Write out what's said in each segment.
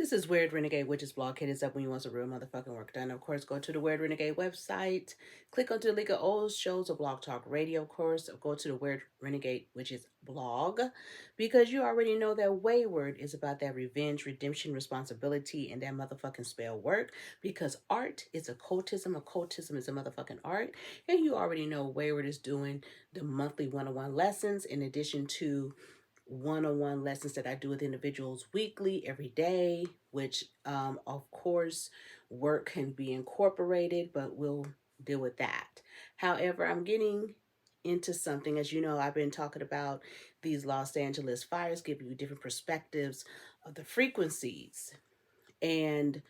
This is Weird Renegade Witches blog. Hit us up when you want some real motherfucking work done. Of course, go to the Weird Renegade website, click onto the link of old shows of Blogtalkradio, of course, or go to the Weird Renegade Witches blog, because you already know that Wayward is about that revenge, redemption, responsibility, and that motherfucking spell work, because art is occultism. Occultism is a motherfucking art, and you already know Wayward is doing the monthly one-on-one lessons in addition to one-on-one lessons that I do with individuals weekly, every day, which of course work can be incorporated, but we'll deal with that. However, I'm getting into something. As you know, I've been talking about these Los Angeles fires, giving you different perspectives of the frequencies. And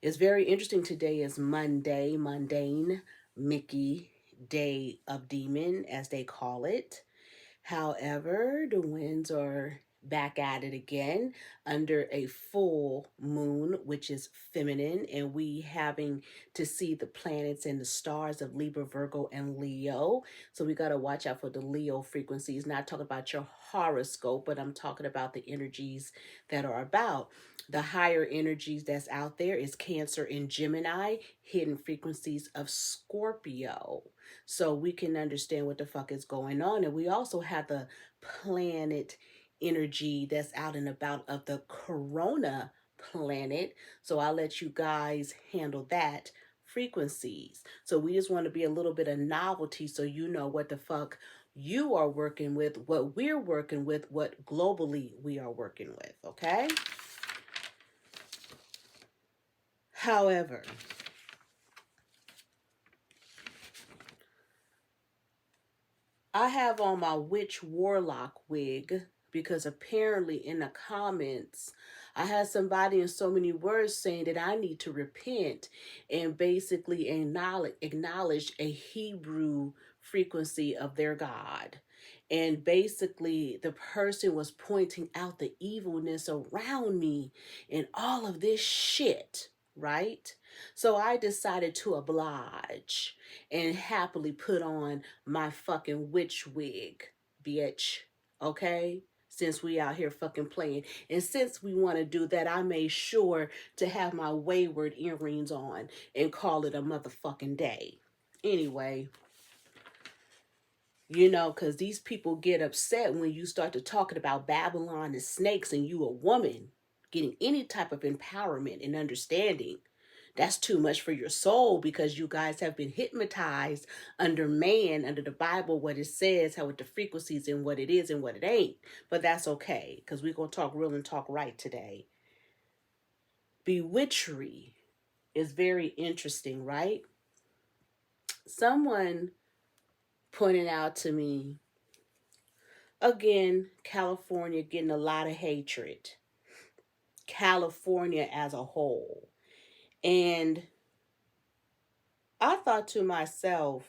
it's very interesting. Today is Monday, mundane, Mickey Day of Demon, as they call it. However, the winds are back at it again under a full moon, which is feminine, and we having to see the planets and the stars of Libra, Virgo, and Leo. So we got to watch out for the Leo frequencies. Not talking about your horoscope, but I'm talking about the energies that are about. The higher energies that's out there is Cancer and Gemini, hidden frequencies of Scorpio. So we can understand what the fuck is going on. And we also have the planet energy that's out and about of the Corona planet. So I'll let you guys handle that frequencies. So we just want to be a little bit of novelty so you know what the fuck you are working with, what we're working with, what globally we are working with, okay? However, I have on my witch warlock wig because apparently in the comments I had somebody in so many words saying that I need to repent and basically acknowledge a Hebrew frequency of their God. And basically the person was pointing out the evilness around me and all of this shit, right? So I decided to oblige and happily put on my fucking witch wig, bitch. Okay? Since we out here fucking playing. And since we want to do that, I made sure to have my wayward earrings on and call it a motherfucking day. Anyway, you know, because these people get upset when you start to talking about Babylon and snakes and you a woman getting any type of empowerment and understanding. That's too much for your soul because you guys have been hypnotized under man, under the Bible, what it says, how it the frequencies and what it is and what it ain't. But that's okay because we're going to talk real and talk right today. Bewitchery is very interesting, right? Someone pointed out to me, again, California getting a lot of hatred. California as a whole. And I thought to myself,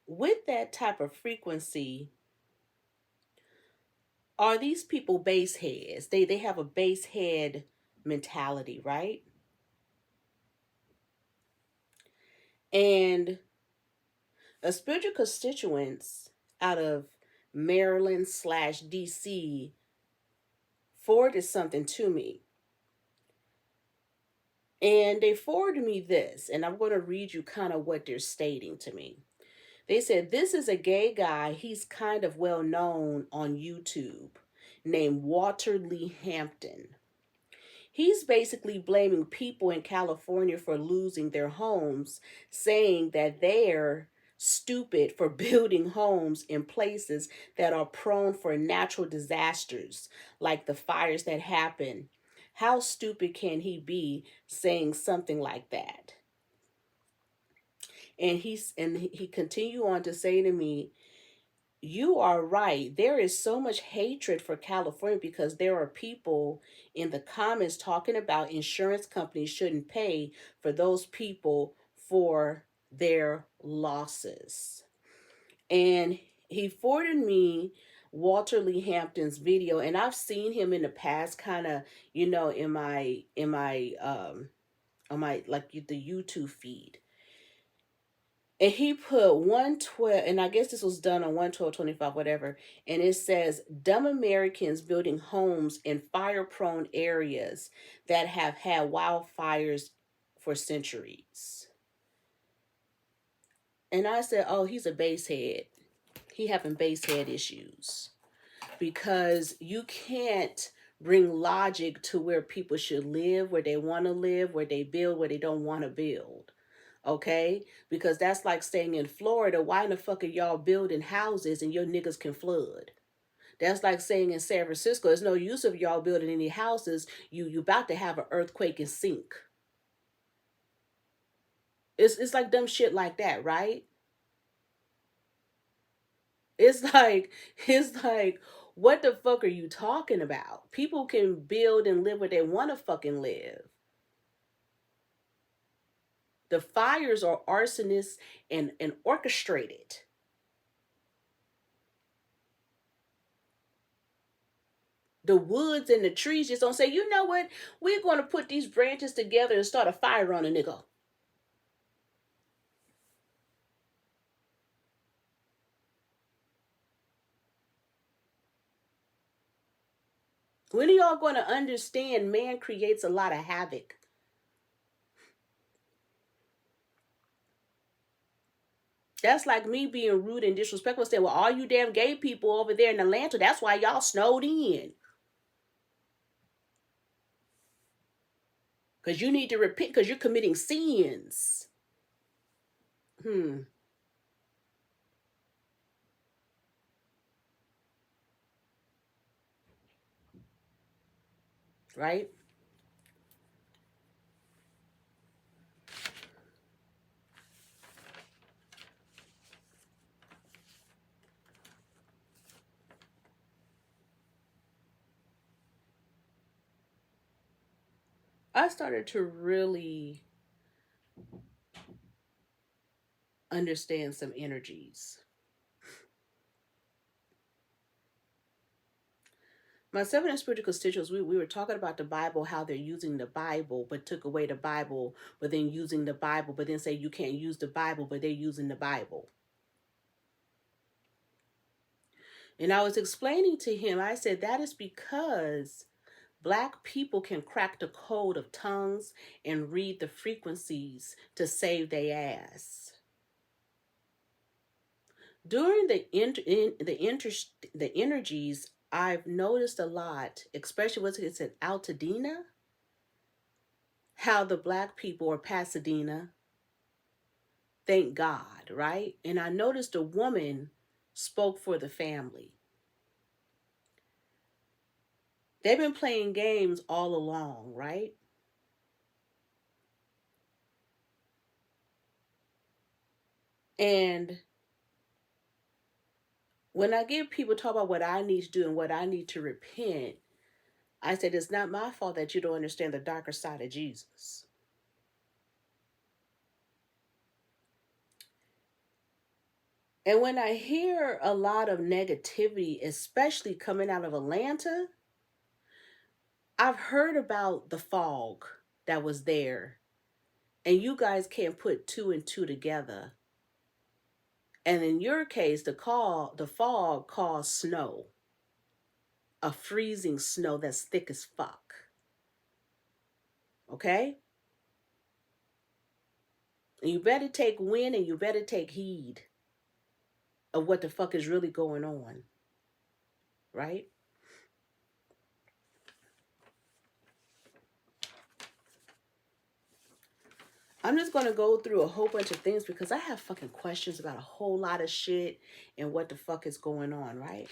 with that type of frequency, are these people base heads? They have a base head mentality, right? And a spiritual constituents out of Maryland / DC forwarded something to me. And they forwarded me this, and I'm going to read you kind of what they're stating to me. They said, this is a gay guy. He's kind of well known on YouTube, named Walter Lee Hampton. He's basically blaming people in California for losing their homes, saying that they're stupid for building homes in places that are prone for natural disasters, like the fires that happen. How stupid can he be saying something like that? And he continued on to say to me, you are right. There is so much hatred for California because there are people in the comments talking about insurance companies shouldn't pay for those people for their losses. And he forwarded me Walter Lee Hampton's video, and I've seen him in the past, kind of, you know, on my like the YouTube feed. And he put 112, and I guess this was done on 1/12/25, whatever. And it says, dumb Americans building homes in fire prone areas that have had wildfires for centuries. And I said, oh, he's a basehead. He having basehead issues. Because you can't bring logic to where people should live, where they want to live, where they build, where they don't want to build. Okay? Because that's like staying in Florida. Why in the fuck are y'all building houses and your niggas can flood? That's like saying in San Francisco, there's no use of y'all building any houses. You about to have an earthquake and sink. It's like dumb shit like that, right? It's like, what the fuck are you talking about? People can build and live where they want to fucking live. The fires are arsonists and orchestrated. The woods and the trees just don't say, you know what? We're going to put these branches together and start a fire on a nigga. When are y'all going to understand man creates a lot of havoc? That's like me being rude and disrespectful. Saying, well, all you damn gay people over there in Atlanta, that's why y'all snowed in. Because you need to repent because you're committing sins. Right? I started to really understand some energies. My seven and spiritual constituents, we were talking about the Bible, how they're using the Bible, but took away the Bible, but then using the Bible, but then say you can't use the Bible, but they're using the Bible. And I was explaining to him, I said, that is because Black people can crack the code of tongues and read the frequencies to save their ass. During the energies, I've noticed a lot, especially when it's in Altadena, how the Black people, or Pasadena, thank God, right? And I noticed a woman spoke for the family. They've been playing games all along, right? And when I give people talk about what I need to do and what I need to repent, I said, it's not my fault that you don't understand the darker side of Jesus. And when I hear a lot of negativity, especially coming out of Atlanta, I've heard about the fog that was there. And you guys can't put two and two together. And in your case, the fog caused snow. A freezing snow that's thick as fuck. Okay? And you better take wind and you better take heed of what the fuck is really going on. Right? I'm just going to go through a whole bunch of things because I have fucking questions about a whole lot of shit and what the fuck is going on, right?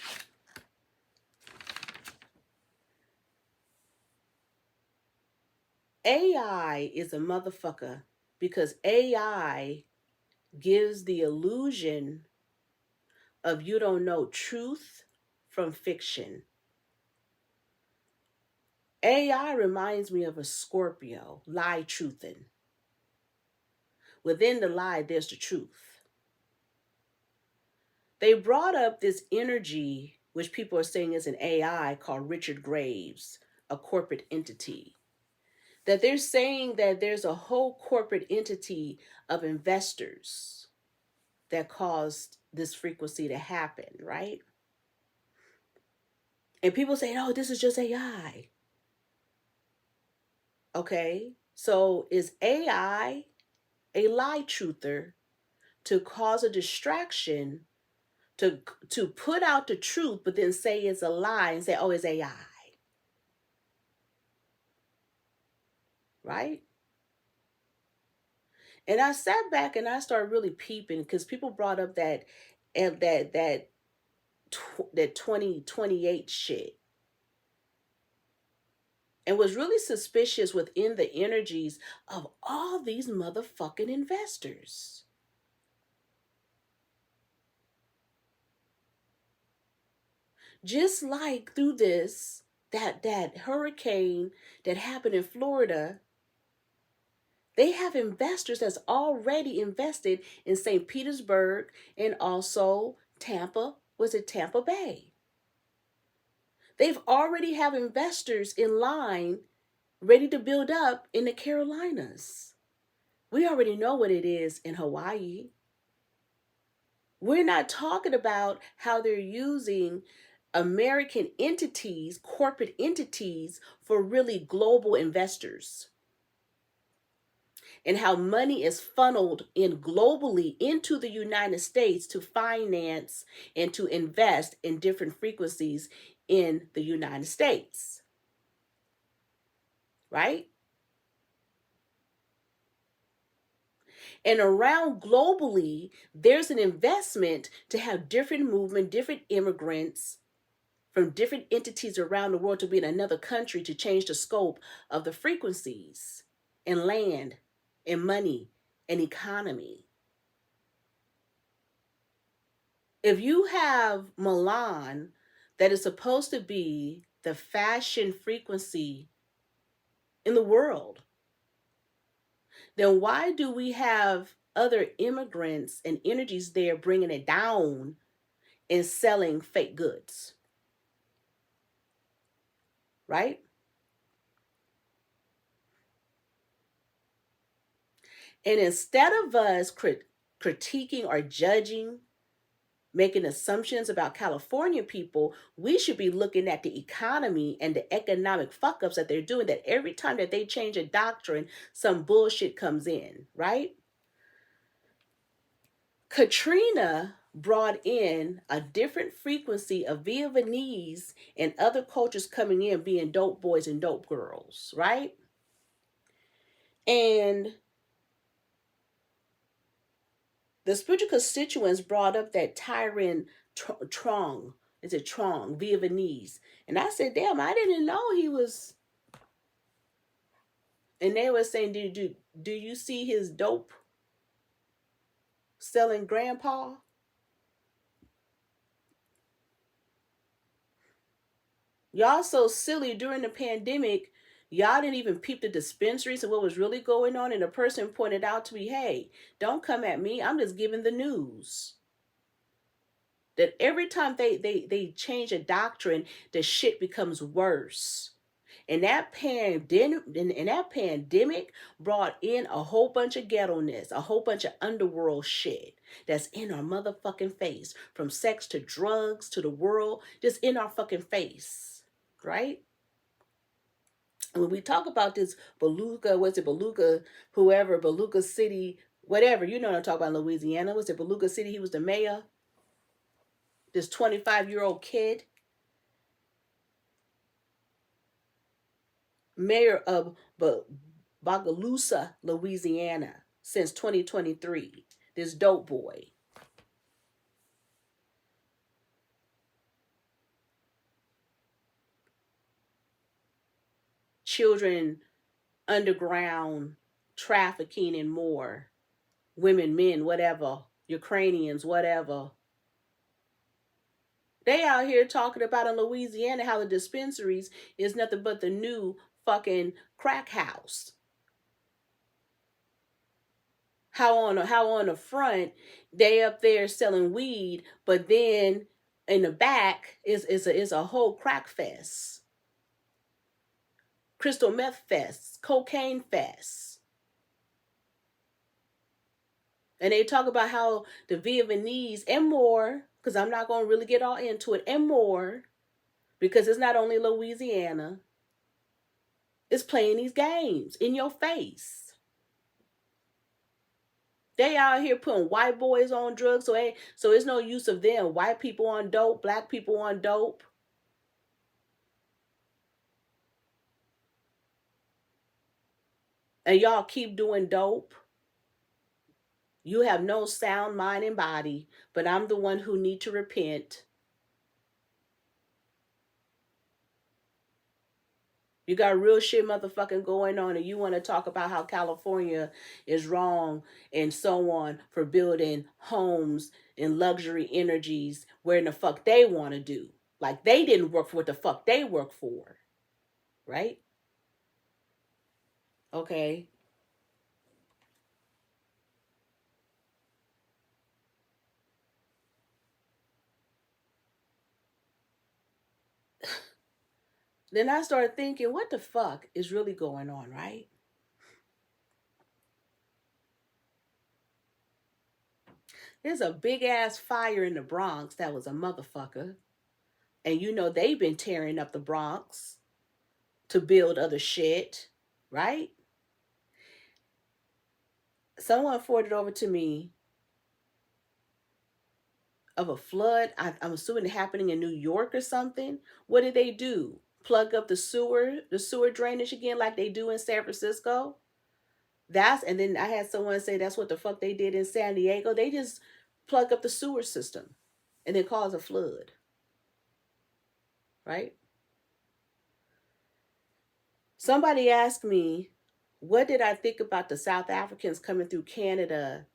AI is a motherfucker because AI gives the illusion of you don't know truth from fiction. AI reminds me of a Scorpio, lie truthing. Within the lie, there's the truth. They brought up this energy, which people are saying is an AI, called Richard Graves, a corporate entity. That they're saying that there's a whole corporate entity of investors that caused this frequency to happen, right? And people say, oh, this is just AI. Okay, so is AI a lie truther to cause a distraction, to put out the truth, but then say it's a lie and say, oh, it's AI, right? And I sat back and I started really peeping because people brought up that that 2028 shit, and was really suspicious within the energies of all these motherfucking investors. Just like through this, that hurricane that happened in Florida, they have investors that's already invested in St. Petersburg and also Tampa. Was it Tampa Bay? They've already have investors in line ready to build up in the Carolinas. We already know what it is in Hawaii. We're not talking about how they're using American entities, corporate entities, for really global investors, and how money is funneled in globally into the United States to finance and to invest in different frequencies in the United States, right? And around globally, there's an investment to have different movement, different immigrants from different entities around the world to be in another country to change the scope of the frequencies and land and money and economy. If you have Milan, that is supposed to be the fashion frequency in the world, then why do we have other immigrants and energies there bringing it down and selling fake goods? Right? And instead of us critiquing or judging, making assumptions about California people, we should be looking at the economy and the economic fuck ups that they're doing, that every time that they change a doctrine, some bullshit comes in, right? Katrina brought in a different frequency of Vietnamese and other cultures coming in being dope boys and dope girls, right? And the spiritual constituents brought up that Tyran Trong. Is it Trong, Vietnamese? And I said, damn, I didn't know he was. And they were saying, do you see his dope selling grandpa? Y'all so silly. During the pandemic, y'all didn't even peep the dispensaries and what was really going on. And the person pointed out to me, hey, don't come at me. I'm just giving the news. That every time they change a doctrine, the shit becomes worse. And that pandemic brought in a whole bunch of ghetto-ness, a whole bunch of underworld shit that's in our motherfucking face. From sex to drugs to the world, just in our fucking face, right? And when we talk about this Beluga City, whatever, you know what I'm talking about, Louisiana. Was it Beluga City? He was the mayor. This 25-year-old kid. Mayor of Bogalusa, Louisiana, since 2023. This dope boy. Children, underground trafficking and more. Women, men, whatever. Ukrainians, whatever. They out here talking about in Louisiana how the dispensaries is nothing but the new fucking crack house. How on the front they up there selling weed, but then in the back is a whole crack fest, crystal meth fest, cocaine fest. And they talk about how the Vietnamese and more, because I'm not going to really get all into it, and more, because it's not only Louisiana, is playing these games in your face. They out here putting white boys on drugs, so it's no use of them. White people on dope, black people on dope. And y'all keep doing dope. You have no sound mind and body, but I'm the one who need to repent. You got real shit motherfucking going on, and you want to talk about how California is wrong and so on for building homes and luxury energies where in the fuck they want to do. Like they didn't work for what the fuck they work for. Right? Okay. Then I started thinking, what the fuck is really going on, right? There's a big ass fire in the Bronx that was a motherfucker. And you know they've been tearing up the Bronx to build other shit, right? Someone forwarded over to me of a flood. I'm assuming it happening in New York or something. What did they do? Plug up the sewer drainage again like they do in San Francisco? And then I had someone say that's what the fuck they did in San Diego. They just plug up the sewer system and then cause a flood. Right? Somebody asked me, what did I think about the South Africans coming through Canada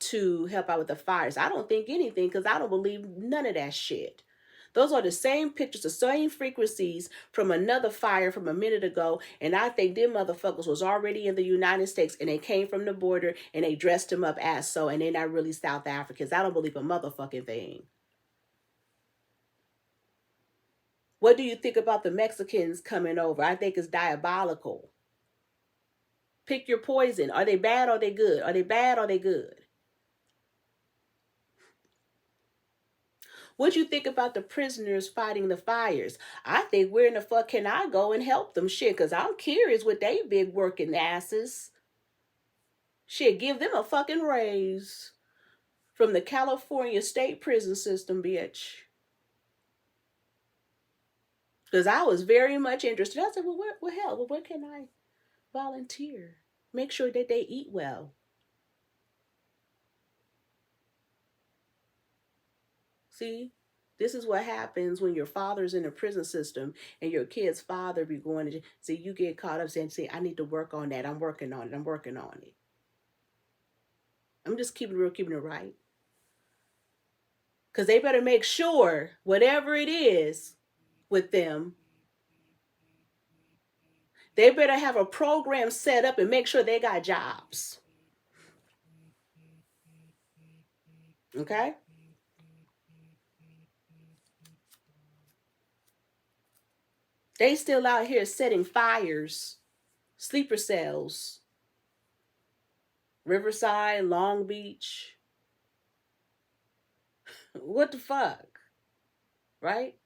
to help out with the fires? I don't think anything because I don't believe none of that shit. Those are the same pictures, the same frequencies from another fire from a minute ago. And I think them motherfuckers was already in the United States and they came from the border and they dressed them up as so. And they're not really South Africans. I don't believe a motherfucking thing. What do you think about the Mexicans coming over? I think it's diabolical. Pick your poison. Are they bad or are they good? Are they bad or are they good? What you think about the prisoners fighting the fires? I think where in the fuck can I go and help them? Shit, because I'm curious with they big working asses. Shit, give them a fucking raise from the California state prison system, bitch. Because I was very much interested. I said, where can I volunteer? Make sure that they eat well. See? This is what happens when your father's in a prison system and your kid's father be going to see you get caught up saying, see, I need to work on that. I'm working on it. I'm working on it. I'm just keeping it real, keeping it right. Because they better make sure whatever it is with them, they better have a program set up and make sure they got jobs. Okay? They still out here setting fires, sleeper cells, Riverside, Long Beach. What the fuck? Right?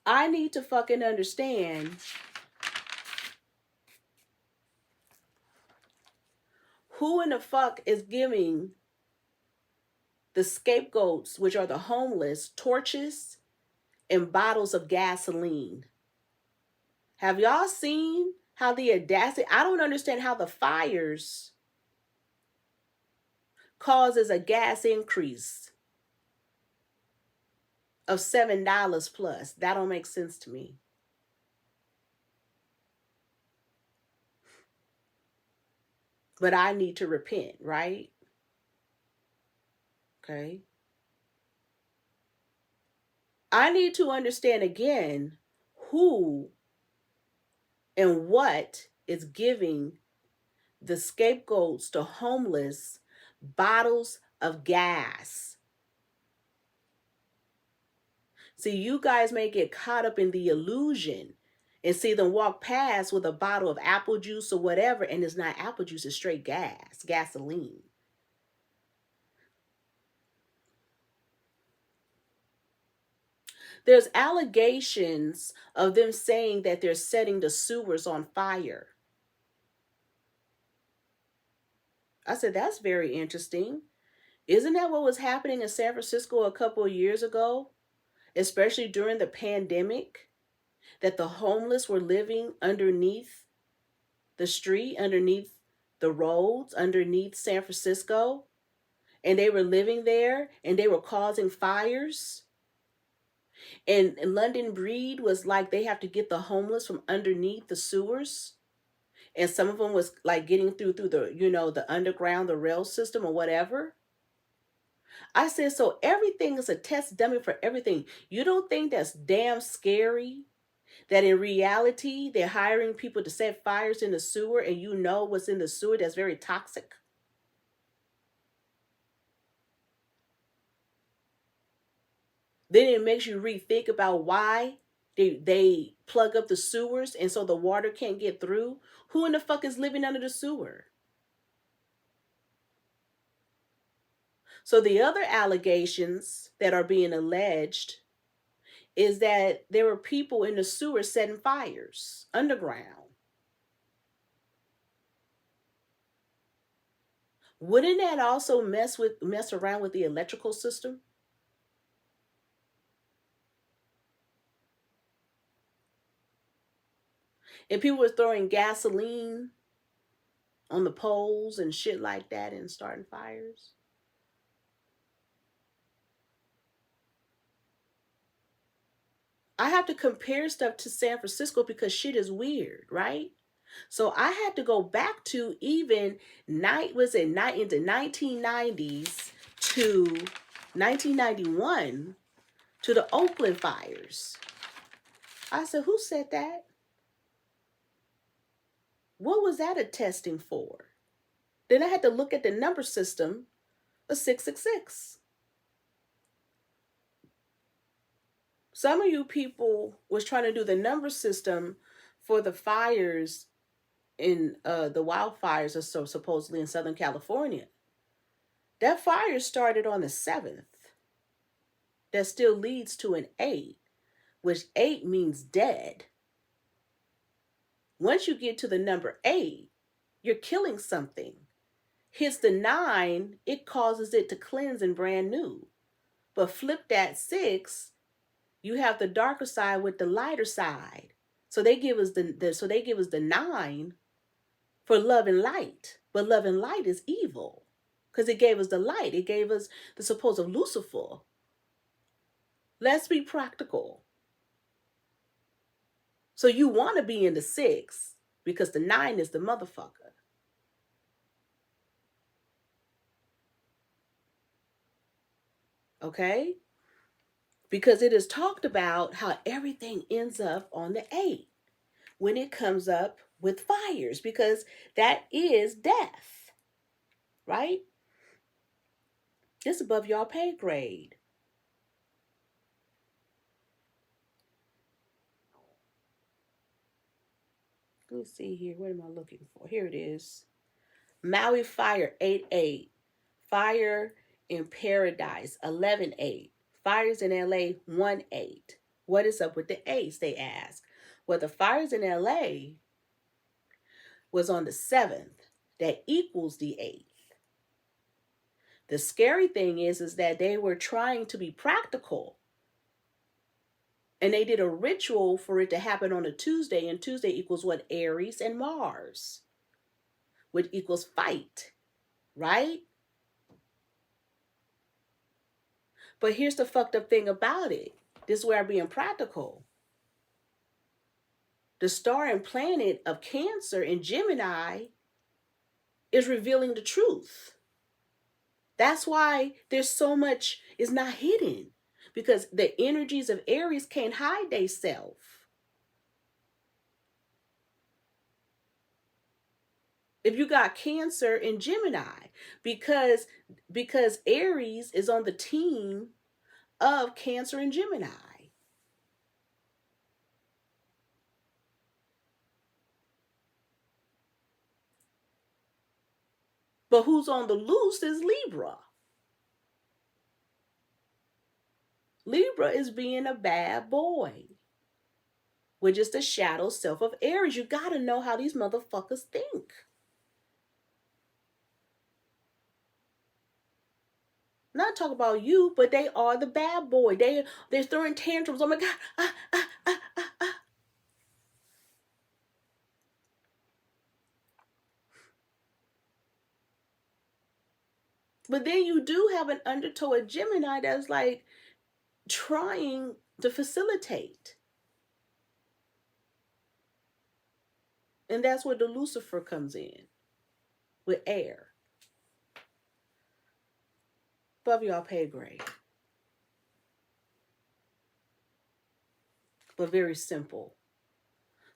I need to fucking understand who in the fuck is giving the scapegoats, which are the homeless, torches and bottles of gasoline. Have y'all seen how the audacity? I don't understand how the fires causes a gas increase of $7 plus. That don't make sense to me. But I need to repent, right? Okay. I need to understand again who and what is giving the scapegoats to homeless bottles of gas. See, you guys may get caught up in the illusion and see them walk past with a bottle of apple juice or whatever, and it's not apple juice, it's straight gasoline. There's allegations of them saying that they're setting the sewers on fire. I said, that's very interesting. Isn't that what was happening in San Francisco a couple of years ago? Especially during the pandemic, that the homeless were living underneath the street, underneath the roads, underneath San Francisco. And they were living there and they were causing fires. And London Breed was like, they have to get the homeless from underneath the sewers. And some of them was like getting through the, the underground, the rail system or whatever. I said, so everything is a test dummy for everything. You don't think that's damn scary? That in reality, they're hiring people to set fires in the sewer, and you know what's in the sewer that's very toxic? Then it makes you rethink about why they plug up the sewers and so the water can't get through. Who in the fuck is living under the sewer? So the other allegations that are being alleged is that there were people in the sewer setting fires underground. Wouldn't that also mess around with the electrical system? And people were throwing gasoline on the poles and shit like that and starting fires. I have to compare stuff to San Francisco because shit is weird, right? So I had to go back to even in the 1990s to 1991 to the Oakland fires. I said, who said that? What was that attesting for? Then I had to look at the number system of 666. Some of you people was trying to do the number system for the fires in the wildfires are so supposedly in Southern California. That fire started on the 7th. That still leads to an 8, which 8 means dead. Once you get to the number 8, you're killing something. Hits the 9, it causes it to cleanse and brand new. But flip that 6, you have the darker side with the lighter side. So they give us the 9 for love and light. But love and light is evil. Because it gave us the light. It gave us the supposed Lucifer. Let's be practical. So you want to be in the 6 because the 9 is the motherfucker. Okay? Because it is talked about how everything ends up on the 8 when it comes up with fires, because that is death, right? It's above y'all pay grade. Let me see here. What am I looking for? Here it is. Maui Fire 8-8. Fire in Paradise 11-8. Fires in LA 1-8. What is up with the 8s, they ask? Well, the fires in LA was on the 7th. That equals the 8th. The scary thing is that they were trying to be practical. And they did a ritual for it to happen on a Tuesday. And Tuesday equals what? Aries and Mars. Which equals fight. Right? But here's the fucked up thing about it. This is where I'm being practical. The star and planet of Cancer in Gemini is revealing the truth. That's why there's so much is not hidden. Because the energies of Aries can't hide theyself. If you got Cancer in Gemini, because Aries is on the team of Cancer and Gemini. But who's on the loose is Libra. Libra is being a bad boy, which is the shadow self of Aries. You got to know how these motherfuckers think. Not talk about you, but they are the bad boy. They're throwing tantrums. Oh my God. But then you do have an undertow of Gemini that's like trying to facilitate. And that's where the Lucifer comes in with air. Above y'all pay grade. But very simple.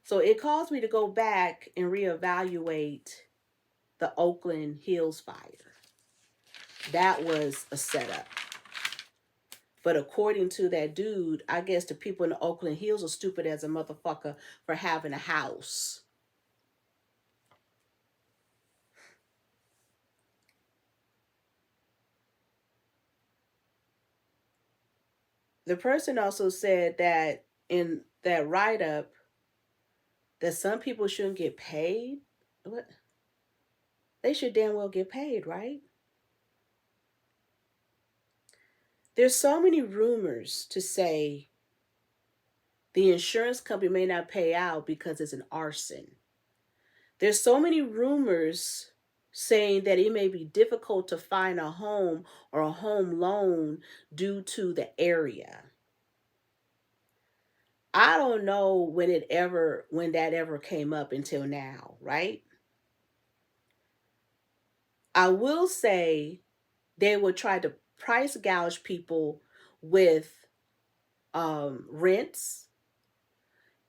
So it caused me to go back and reevaluate the Oakland Hills fire. That was a setup. But according to that dude, I guess the people in the Oakland Hills are stupid as a motherfucker for having a house. The person also said that in that write-up that some people shouldn't get paid. What? They should damn well get paid, right? There's so many rumors to say the insurance company may not pay out because it's an arson. There's so many rumors saying that it may be difficult to find a home or a home loan due to the area. I don't know when that ever came up until now, right? I will say they would try to price gouge people with rents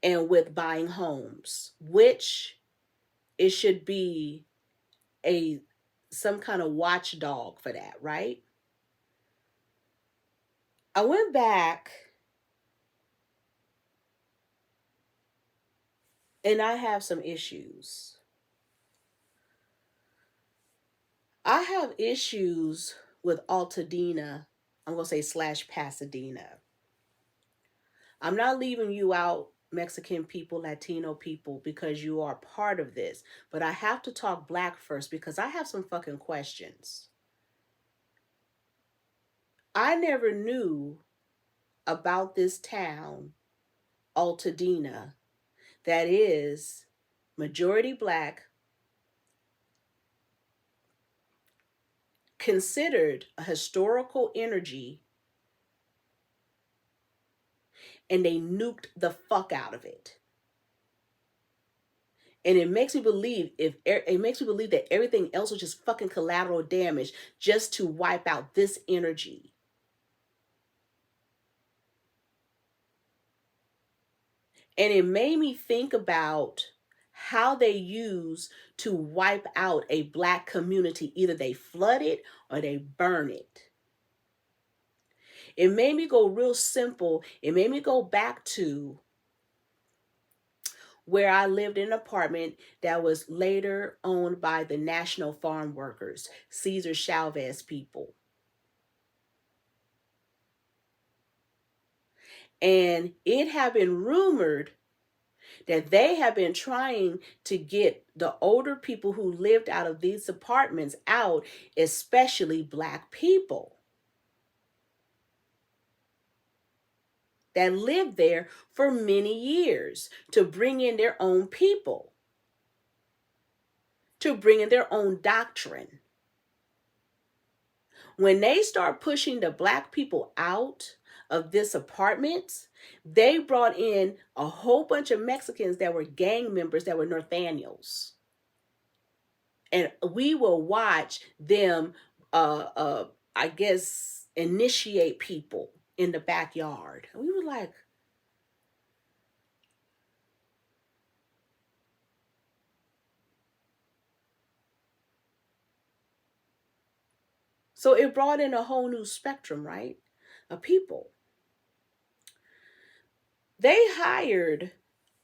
and with buying homes, which it should be some kind of watchdog for that, right? I went back and I have some issues. I have issues with Altadena. I'm going to say / Pasadena. I'm not leaving you out, Mexican people, Latino people, because you are part of this. But I have to talk black first because I have some fucking questions. I never knew about this town, Altadena, that is majority black, considered a historical energy, and they nuked the fuck out of it. And it makes me believe that everything else was just fucking collateral damage just to wipe out this energy. And it made me think about how they use to wipe out a black community. Either they flood it or they burn it. It made me go real simple. It made me go back to where I lived in an apartment that was later owned by the National Farm Workers, Cesar Chavez people. And it had been rumored that they have been trying to get the older people who lived out of these apartments out, especially black people that lived there for many years, to bring in their own people, to bring in their own doctrine. When they start pushing the black people out of this apartment, they brought in a whole bunch of Mexicans that were gang members that were Nathaniels. And we will watch them, I guess, initiate people in the backyard. And we were like, so it brought in a whole new spectrum, right, of people. They hired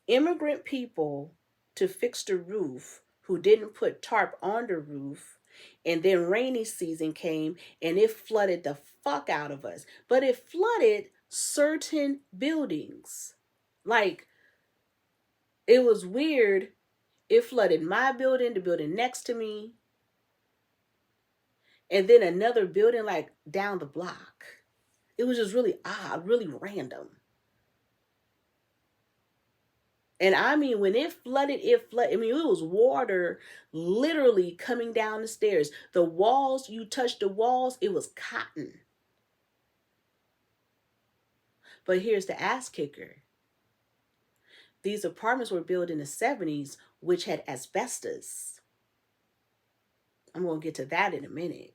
immigrant people to fix the roof who didn't put tarp on the roof, And then rainy season came and it flooded the fuck out of us. But it flooded certain buildings. Like, it was weird. It flooded my building, the building next to me, and then another building like down the block. It was just really odd, really random. And I mean, when it flooded, I mean, it was water literally coming down the stairs. The walls, you touched the walls, it was cotton. But here's the ass kicker. These apartments were built in the 70s, which had asbestos. I'm going to get to that in a minute.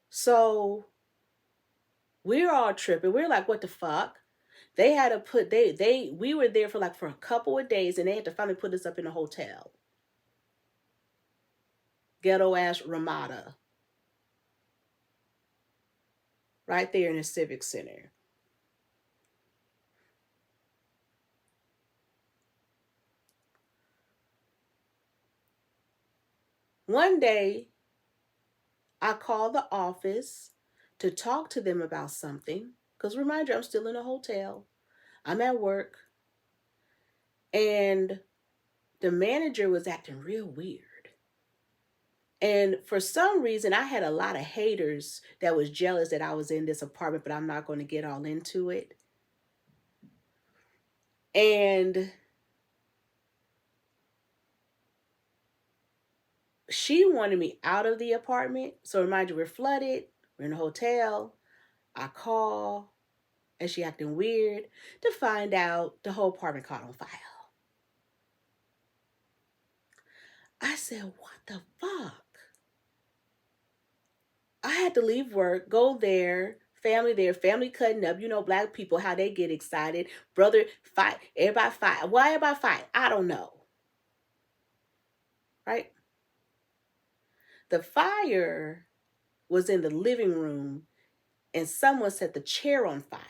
So we're all tripping. We're like, what the fuck? They had to put, we were there for a couple of days and they had to finally put us up in a hotel. Ghetto ass Ramada. Right there in the Civic Center. One day, I called the office to talk to them about something. Because reminder, I'm still in a hotel. I'm at work. And the manager was acting real weird. And for some reason, I had a lot of haters that was jealous that I was in this apartment, but I'm not going to get all into it. And she wanted me out of the apartment. So remind you, we're flooded. We're in a hotel. I call, and she acting weird to find out the whole apartment caught on fire. I said, what the fuck? I had to leave work, go there, family cutting up. You know, black people, how they get excited. Brother, fight, everybody fight. Why everybody fight? I don't know. Right? The fire was in the living room and someone set the chair on fire.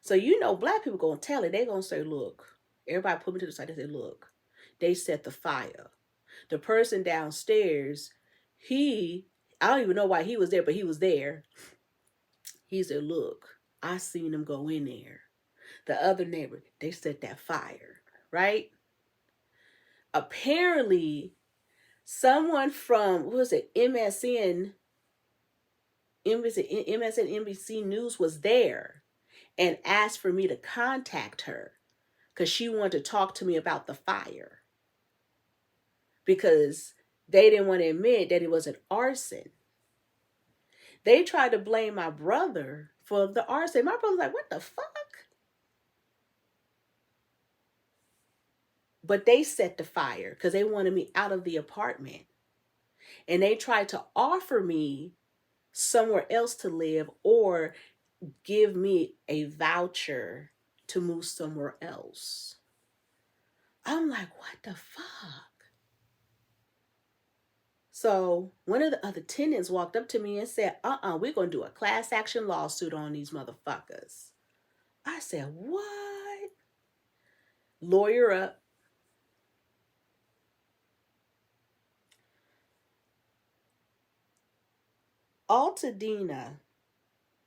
So, you know, black people going to tell it. They going to say, look, everybody put me to the side. They say, look, they set the fire. The person downstairs, I don't even know why he was there, but he was there. He said, look, I seen him go in there. The other neighbor, they set that fire, right? Apparently, someone from, what was it, MSN, NBC News was there and asked for me to contact her because she wanted to talk to me about the fire. Because they didn't want to admit that it was an arson. They tried to blame my brother for the arson. My brother was like, what the fuck? But they set the fire because they wanted me out of the apartment. And they tried to offer me somewhere else to live or give me a voucher to move somewhere else. I'm like, what the fuck? So one of the other tenants walked up to me and said, we're going to do a class action lawsuit on these motherfuckers. I said, what? Lawyer up. Altadena,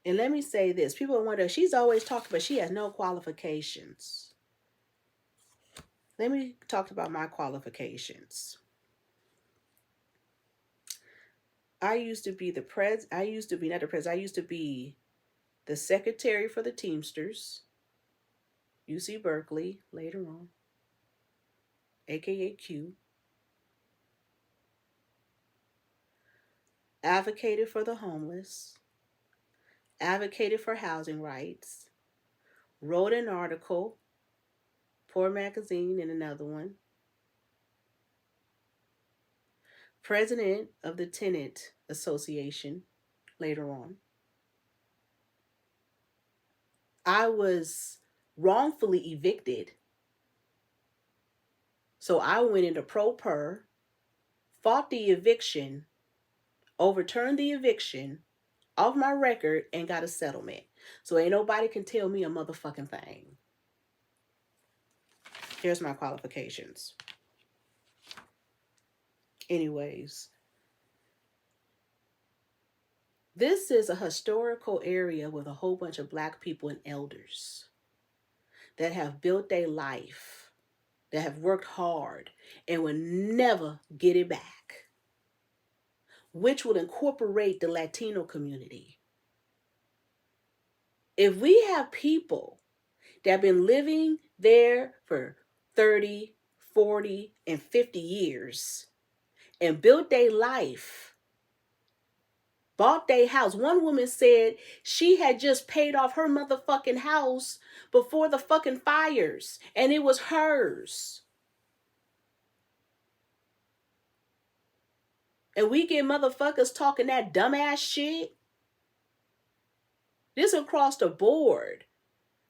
and let me say this, people wonder, she's always talking, but she has no qualifications. Let me talk about my qualifications. I used to be I used to be the secretary for the Teamsters, UC Berkeley, later on, aka Q. Advocated for the homeless, advocated for housing rights, wrote an article, Poor Magazine and another one, president of the Tenant Association later on. I was wrongfully evicted. So I went into pro per, fought the eviction, overturned the eviction off my record, and got a settlement. So ain't nobody can tell me a motherfucking thing. Here's my qualifications. Anyways, this is a historical area with a whole bunch of Black people and elders that have built their life, that have worked hard, and will never get it back, which will incorporate the Latino community. If we have people that have been living there for 30, 40, and 50 years and built their life, bought their house. One woman said she had just paid off her motherfucking house before the fucking fires, and it was hers. And we get motherfuckers talking that dumbass shit. This across the board.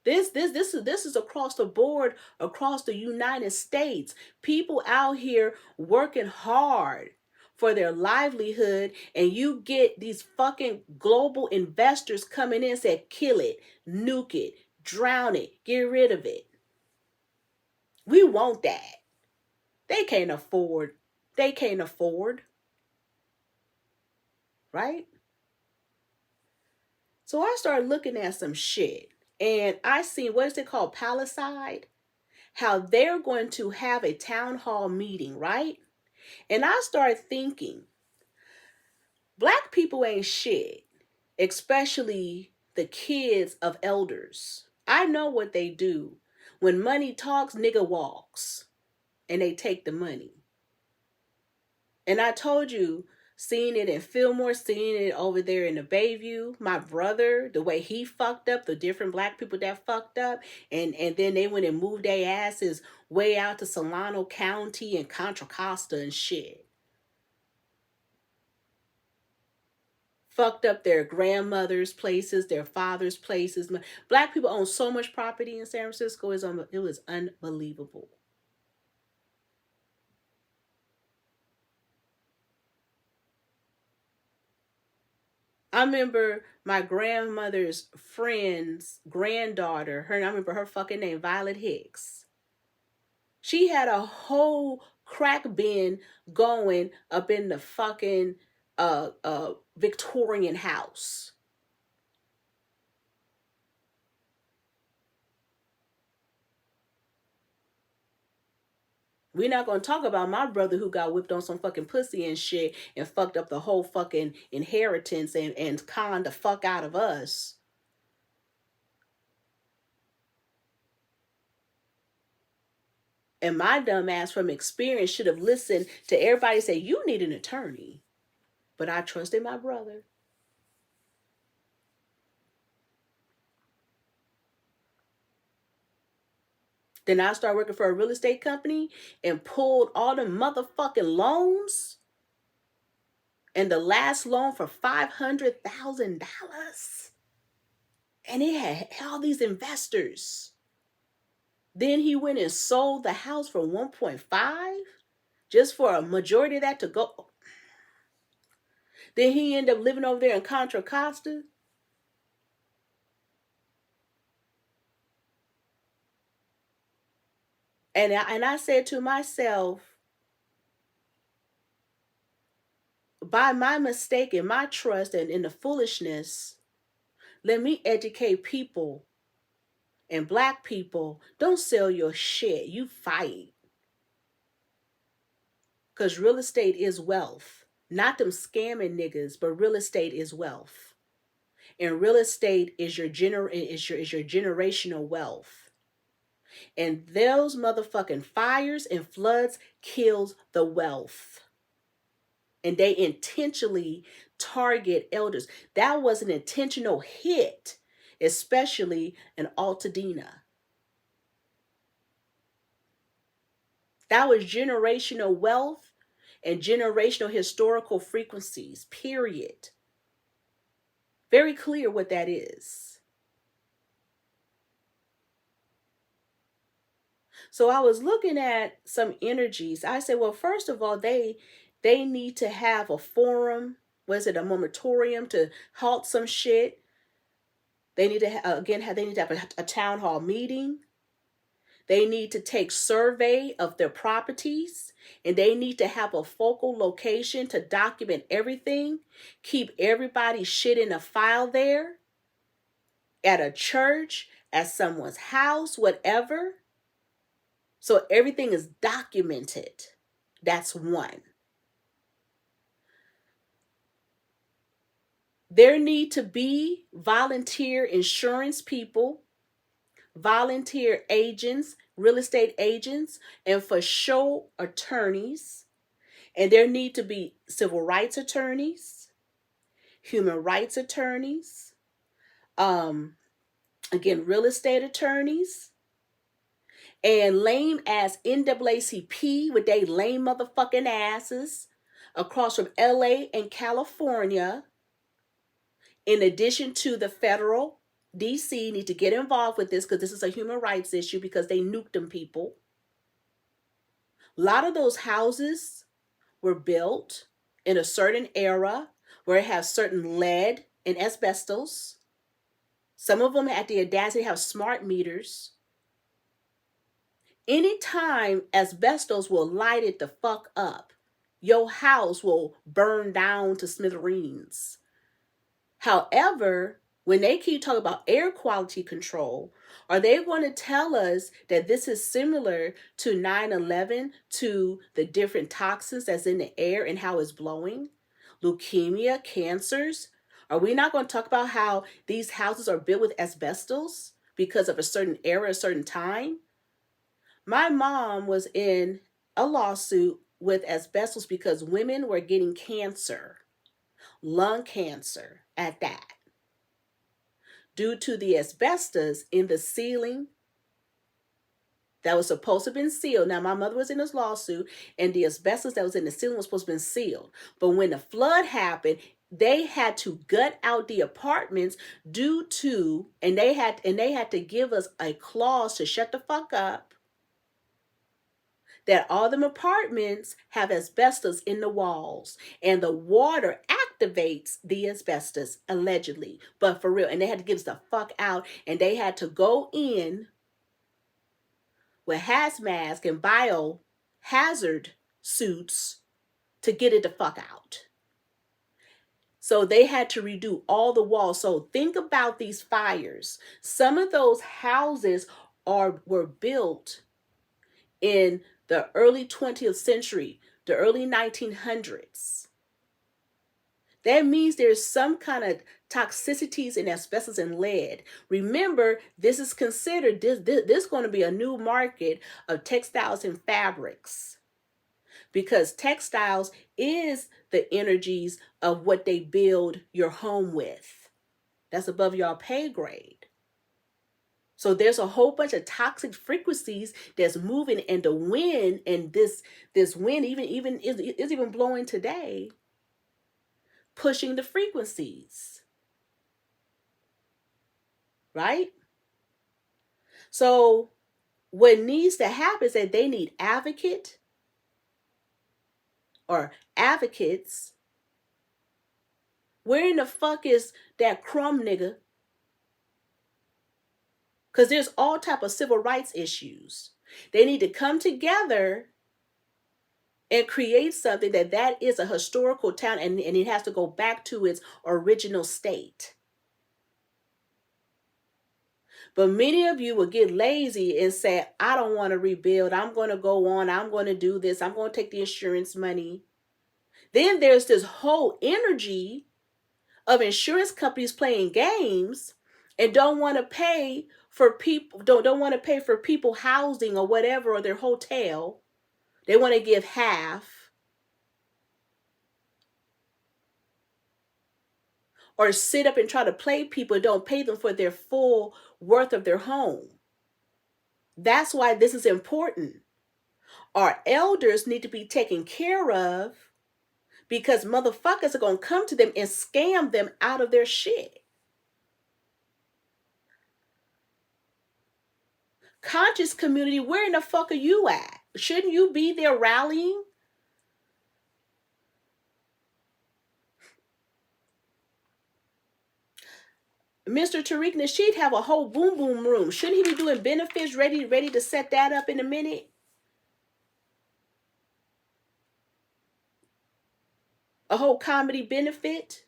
This is across the board, across the United States. People out here working hard for their livelihood, and you get these fucking global investors coming in and say, kill it, nuke it, drown it, get rid of it. We want that. They can't afford. Right? So I started looking at some shit, and I seen, what is it called, Palisade? How they're going to have a town hall meeting, right? And I started thinking, Black people ain't shit, especially the kids of elders. I know what they do. When money talks, nigga walks, and they take the money. And I told you, seeing it in Fillmore, seeing it over there in the Bayview, my brother, the way he fucked up, the different Black people that fucked up, and then they went and moved their asses way out to Solano County and Contra Costa and shit. Fucked up their grandmother's places, their father's places. Black people own so much property in San Francisco, it was unbelievable. I remember my grandmother's friend's granddaughter, I remember her fucking name, Violet Hicks. She had a whole crack bin going up in the fucking Victorian house. We're not going to talk about my brother who got whipped on some fucking pussy and shit and fucked up the whole fucking inheritance and conned the fuck out of us. And my dumb ass from experience should have listened to everybody say, you need an attorney. But I trusted my brother. Then I started working for a real estate company and pulled all the motherfucking loans. And the last loan for $500,000. And it had all these investors. Then he went and sold the house for 1.5 just for a majority of that to go. Then he ended up living over there in Contra Costa. And I said to myself, by my mistake and my trust and in the foolishness, let me educate people and Black people. Don't sell your shit. You fight. Because real estate is wealth. Not them scamming niggas, but real estate is wealth. And real estate is your generational wealth. And those motherfucking fires and floods kills the wealth. And they intentionally target elders. That was an intentional hit, especially in Altadena. That was generational wealth and generational historical frequencies, period. Very clear what that is. So I was looking at some energies. I said, well, first of all, they need to have a forum. Was it a moratorium to halt some shit? They need to they need to have a town hall meeting. They need to take survey of their properties, and they need to have a focal location to document everything. Keep everybody's shit in a file there, at a church, at someone's house, whatever. So everything is documented. That's one. There need to be volunteer insurance people, volunteer agents, real estate agents, and for sure attorneys. And there need to be civil rights attorneys, human rights attorneys, again, real estate attorneys, and lame ass NAACP with they lame motherfucking asses across from LA and California. In addition to the federal, DC need to get involved with this because this is a human rights issue because they nuked them people. A lot of those houses were built in a certain era where it has certain lead and asbestos. Some of them had the audacity to have smart meters. Anytime asbestos will light it the fuck up, your house will burn down to smithereens. However, when they keep talking about air quality control, are they going to tell us that this is similar to 9/11, to the different toxins that's in the air and how it's blowing? Leukemia, cancers? Are we not going to talk about how these houses are built with asbestos because of a certain era, a certain time? My mom was in a lawsuit with asbestos because women were getting cancer, lung cancer at that, due to the asbestos in the ceiling that was supposed to have been sealed. Now, my mother was in this lawsuit, and the asbestos that was in the ceiling was supposed to have been sealed. But when the flood happened, they had to gut out the apartments due to, and they had to give us a clause to shut the fuck up, that all them apartments have asbestos in the walls, and the water activates the asbestos, allegedly, but for real. And they had to get us the fuck out, and they had to go in with hazmat and biohazard suits to get it the fuck out. So they had to redo all the walls. So think about these fires. Some of those houses were built in the early 20th century, the early 1900s. That means there's some kind of toxicities in asbestos and lead. Remember, this is considered, this is going to be a new market of textiles and fabrics, because textiles is the energies of what they build your home with. That's above your pay grade. So there's a whole bunch of toxic frequencies that's moving, and the wind, and this wind even is even blowing today, pushing the frequencies. Right? So what needs to happen is that they need advocate or advocates. Where in the fuck is that crumb nigga? Because there's all type of civil rights issues. They need to come together and create something that is a historical town, and it has to go back to its original state. But many of you will get lazy and say, I don't want to rebuild. I'm going to go on. I'm going to do this. I'm going to take the insurance money. Then there's this whole energy of insurance companies playing games and don't want to pay for people, don't want to pay for people housing or whatever, or their hotel. They want to give half. Or sit up and try to play people and don't pay them for their full worth of their home. That's why this is important. Our elders need to be taken care of, because motherfuckers are going to come to them and scam them out of their shit. Conscious community, where in the fuck are you at? Shouldn't you be there rallying? Mr. Tariq Nasheed have a whole boom boom room. Shouldn't he be doing benefits? Ready to set that up in a minute? A whole comedy benefit?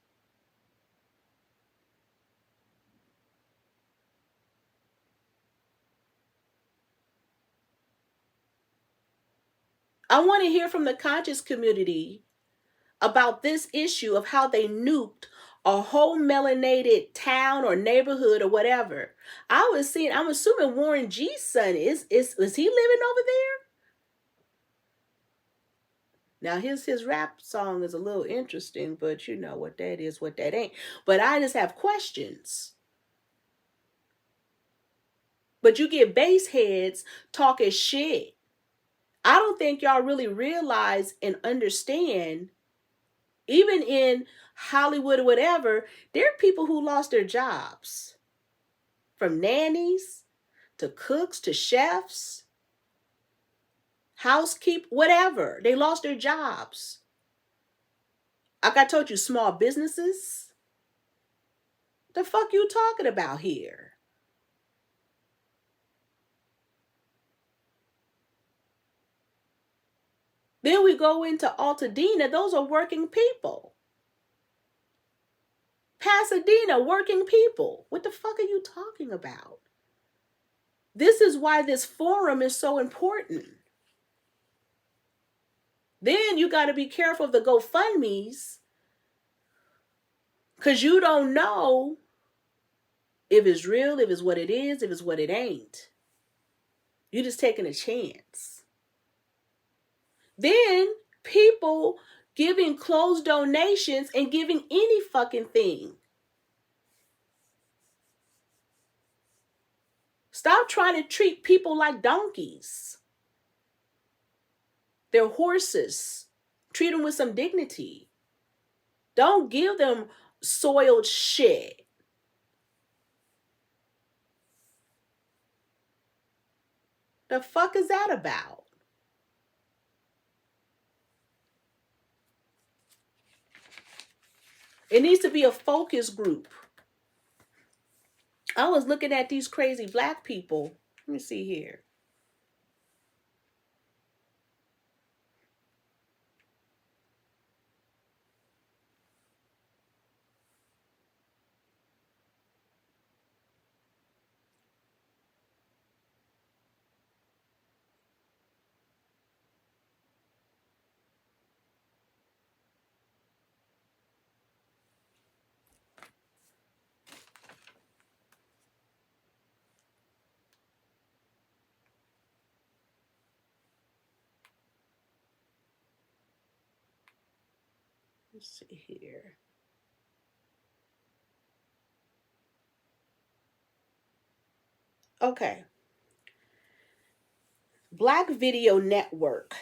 I want to hear from the conscious community about this issue of how they nuked a whole melanated town or neighborhood or whatever. I'm assuming Warren G's son is he living over there? Now his rap song is a little interesting, but you know what that is, what that ain't. But I just have questions. But you get base heads talking shit. I don't think y'all really realize and understand, even in Hollywood or whatever, there are people who lost their jobs. From nannies to cooks to chefs, housekeepers, whatever. They lost their jobs. Like I told you, small businesses. The fuck you talking about here? Then we go into Altadena. Those are working people. Pasadena, working people. What the fuck are you talking about? This is why this forum is so important. Then you got to be careful of the GoFundMes, because you don't know if it's real, if it's what it is, if it's what it ain't. You're just taking a chance. Then people giving closed donations and giving any fucking thing. Stop trying to treat people like donkeys. They're horses. Treat them with some dignity. Don't give them soiled shit. The fuck is that about? It needs to be a focus group. I was looking at these crazy black people. Let me see here. Let's see here. Okay. Black Video Network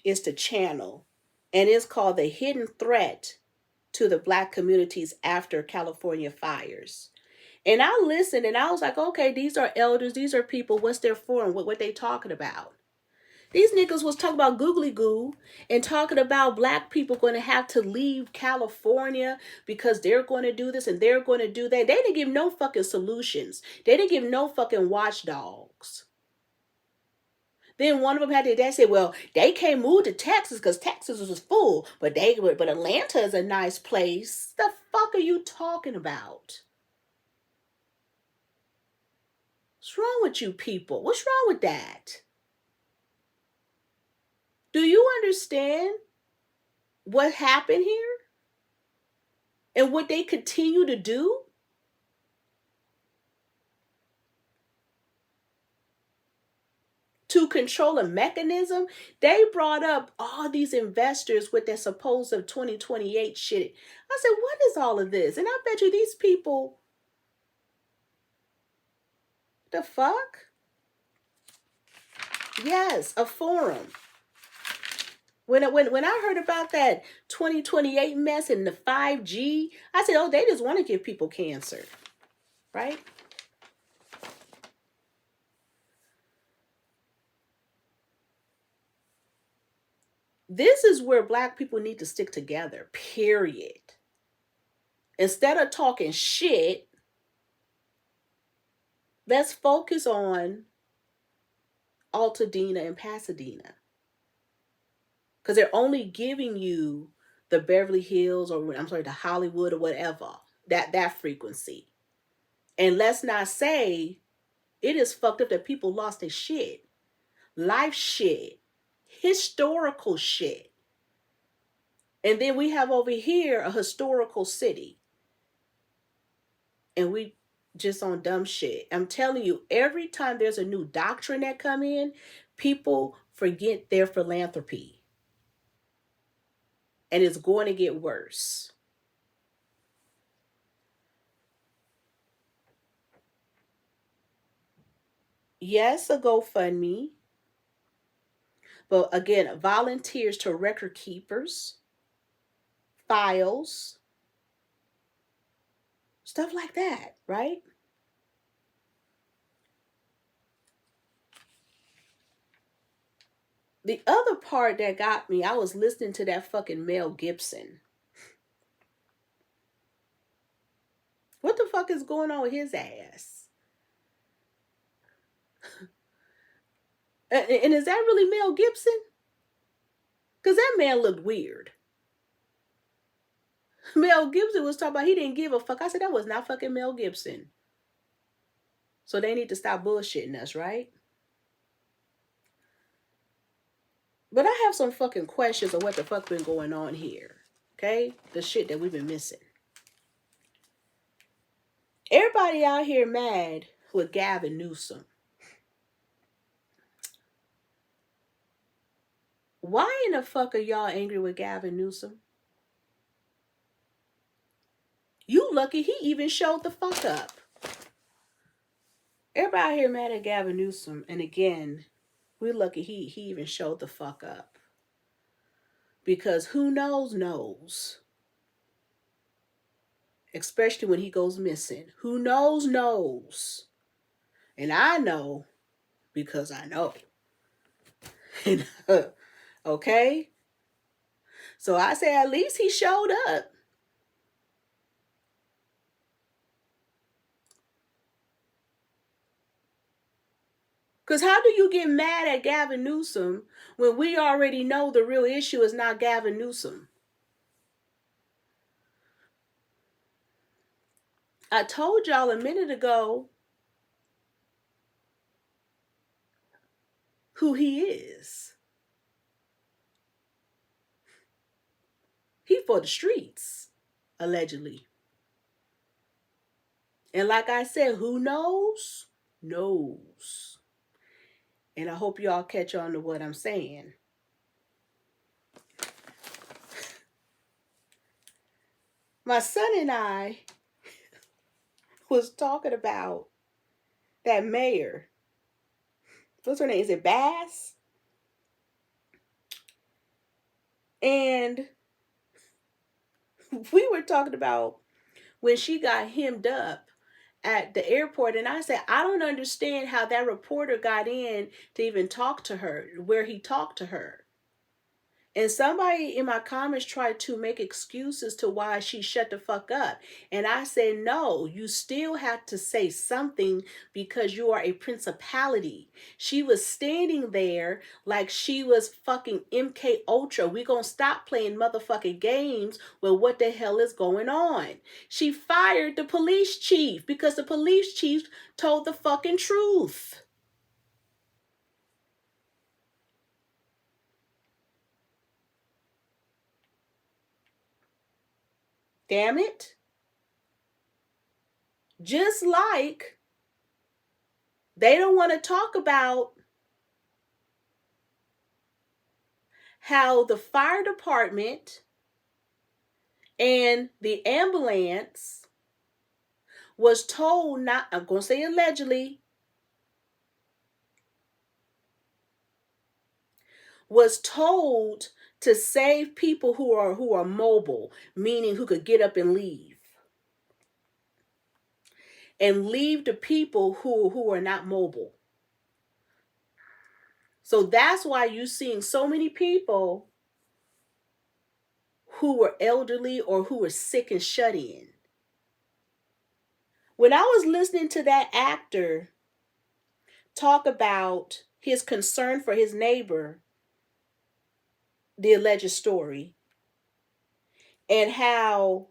is the channel, and it's called The Hidden Threat to the Black Communities After California Fires. And I listened and I was like, okay, these are elders, these are people, what's their forum, what they talking about? These niggas was talking about googly goo and talking about black people going to have to leave California because they're going to do this and they're going to do that. They didn't give no fucking solutions. They didn't give no fucking watchdogs. Then one of them had their dad say, well, they can't move to Texas because Texas was full, but Atlanta is a nice place. The fuck are you talking about? What's wrong with you people? What's wrong with that? Do you understand what happened here? And what they continue to do? To control a mechanism? They brought up all these investors with their supposed 2028 shit. I said, what is all of this? And I bet you these people, the fuck? Yes, a forum. When I heard about that 2028 mess and the 5G, I said, oh, they just want to give people cancer, right? This is where black people need to stick together, period. Instead of talking shit, Let's focus on Altadena and Pasadena. Because they're only giving you the Beverly Hills, or I'm sorry, the Hollywood or whatever, that frequency. And let's not say it is fucked up that people lost their shit. Life shit. Historical shit. And then we have over here a historical city. And we just on dumb shit. I'm telling you, every time there's a new doctrine that come in, people forget their philanthropy. And it's going to get worse. Yes, a GoFundMe. But again, volunteers to record keepers, files, stuff like that, right? The other part that got me, I was listening to that fucking Mel Gibson. What the fuck is going on with his ass? And is that really Mel Gibson? Because that man looked weird. Mel Gibson was talking about he didn't give a fuck. I said, that was not fucking Mel Gibson. So they need to stop bullshitting us, right? But I have some fucking questions of what the fuck been going on here. Okay? The shit that we've been missing. Everybody out here mad with Gavin Newsom. Why in the fuck are y'all angry with Gavin Newsom? You lucky he even showed the fuck up. Everybody out here mad at Gavin Newsom. And again, we're lucky he even showed the fuck up. Because who knows. Especially when he goes missing. Who knows. And I know because I know. Okay? So I say at least he showed up. Because how do you get mad at Gavin Newsom when we already know the real issue is not Gavin Newsom? I told y'all a minute ago who he is. He for the streets, allegedly. And like I said, who knows? Knows. And I hope y'all catch on to what I'm saying. My son and I was talking about that mayor. What's her name? Is it Bass? And we were talking about when she got hemmed up at the airport. And I said, I don't understand how that reporter got in to even talk to her, where he talked to her. And somebody in my comments tried to make excuses to why she shut the fuck up. And I said, no, you still have to say something because you are a principality. She was standing there like she was fucking MK Ultra. We gonna stop playing motherfucking games with what the hell is going on. She fired the police chief because the police chief told the fucking truth. Damn it. Just like they don't want to talk about how the fire department and the ambulance was told not, I'm going to say allegedly, was told to save people who are mobile, meaning who could get up and leave. And leave the people who are not mobile. So that's why you're seeing so many people who were elderly or who were sick and shut in. When I was listening to that actor talk about his concern for his neighbor, the alleged story, and how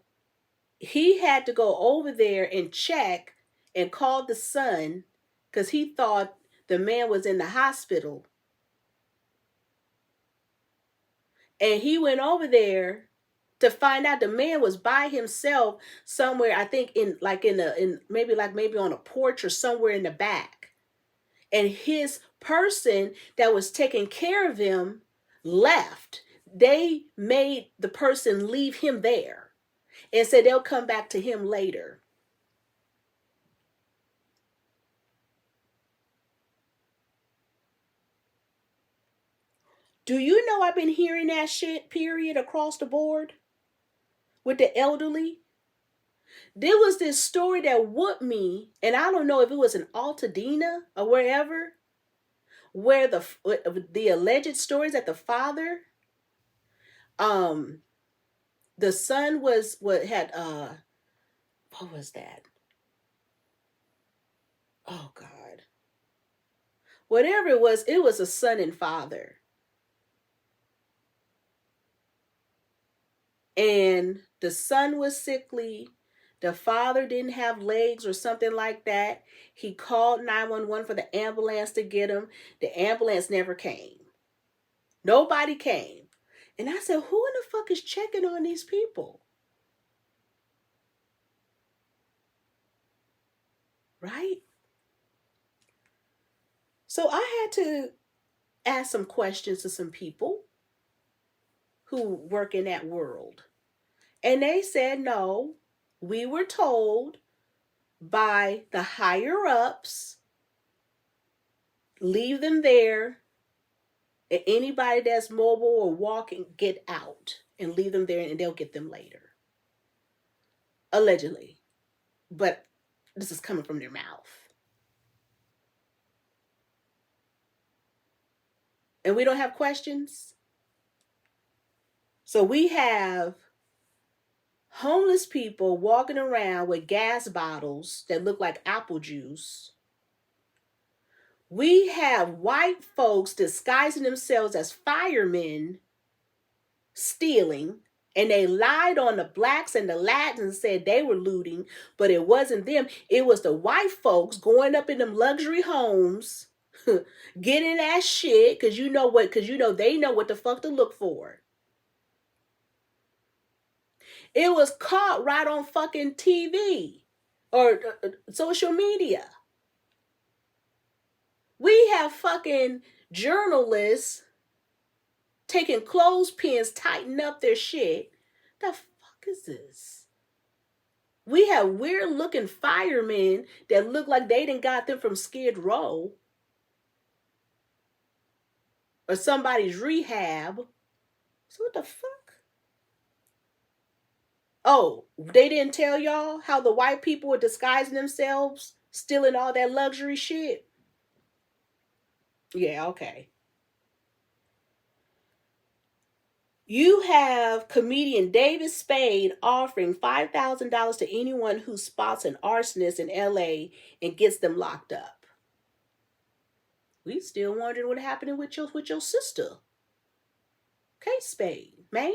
he had to go over there and check and call the son because he thought the man was in the hospital. And he went over there to find out the man was by himself somewhere, I think maybe on a porch or somewhere in the back. And his person that was taking care of him left. They made the person leave him there and said they'll come back to him later. Do you know I've been hearing that shit, period, across the board with the elderly? There was this story that whooped me, and I don't know if it was in Altadena or wherever, where the alleged stories that the father, the son was what was that? Oh God. Whatever it was a son and father. And the son was sickly. The father didn't have legs or something like that. He called 911 for the ambulance to get him. The ambulance never came. Nobody came. And I said, who in the fuck is checking on these people? Right? So I had to ask some questions to some people who work in that world. And they said, no, we were told by the higher ups, leave them there. And anybody that's mobile or walking, get out and leave them there and they'll get them later. Allegedly. But this is coming from their mouth. And we don't have questions. So we have homeless people walking around with gas bottles that look like apple juice. We have white folks disguising themselves as firemen stealing, and they lied on the blacks and the Latins and said they were looting, but it wasn't them. It was the white folks going up in them luxury homes, getting that shit, because they know what the fuck to look for. It was caught right on fucking TV or social media. We have fucking journalists taking clothespins, tighten up their shit. The fuck is this? We have weird looking firemen that look like they done got them from Skid Row or somebody's rehab. So what the fuck? Oh, they didn't tell y'all how the white people were disguising themselves, stealing all that luxury shit? Yeah, okay. You have comedian David Spade offering $5,000 to anyone who spots an arsonist in LA and gets them locked up. We still wondering what happened with your sister. Okay, Spade, man.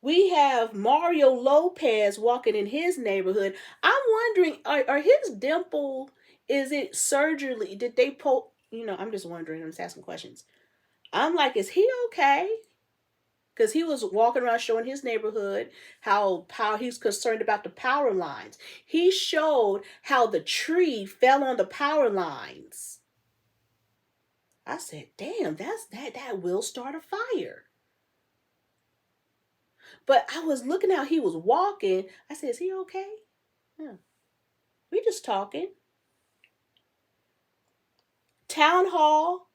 We have Mario Lopez walking in his neighborhood. I'm wondering, are his dimple, is it surgery? Did they poke? I'm just wondering. I'm just asking questions. I'm like, is he okay? Because he was walking around showing his neighborhood how he's concerned about the power lines. He showed how the tree fell on the power lines. I said, damn, that will start a fire. But I was looking how he was walking. I said, is he okay? Yeah. We just talking. Town Hall,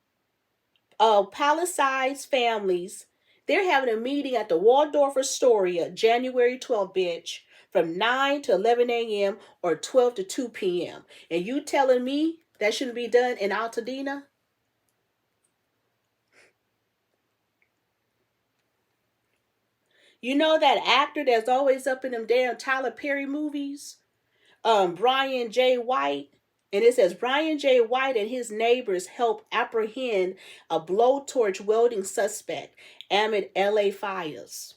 Palisades families, they're having a meeting at the Waldorf Astoria, January 12th, bitch, from 9 to 11 a.m. or 12 to 2 p.m. And you telling me that shouldn't be done in Altadena? You know that actor that's always up in them damn Tyler Perry movies? Brian J. White. And it says Brian J. White and his neighbors helped apprehend a blowtorch welding suspect amid LA fires.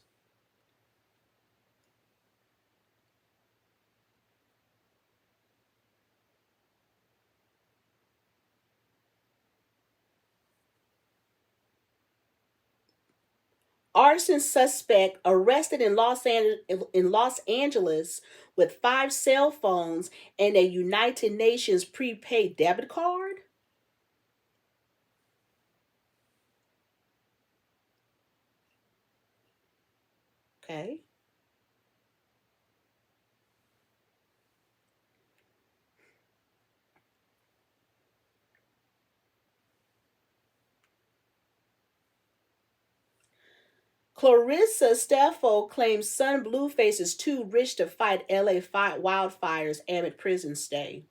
Arson suspect arrested in Los Angeles with 5 cell phones and a United Nations prepaid debit card. Okay. Clarissa Steffo claims son Blueface is too rich to fight LA wildfires amid prison stay.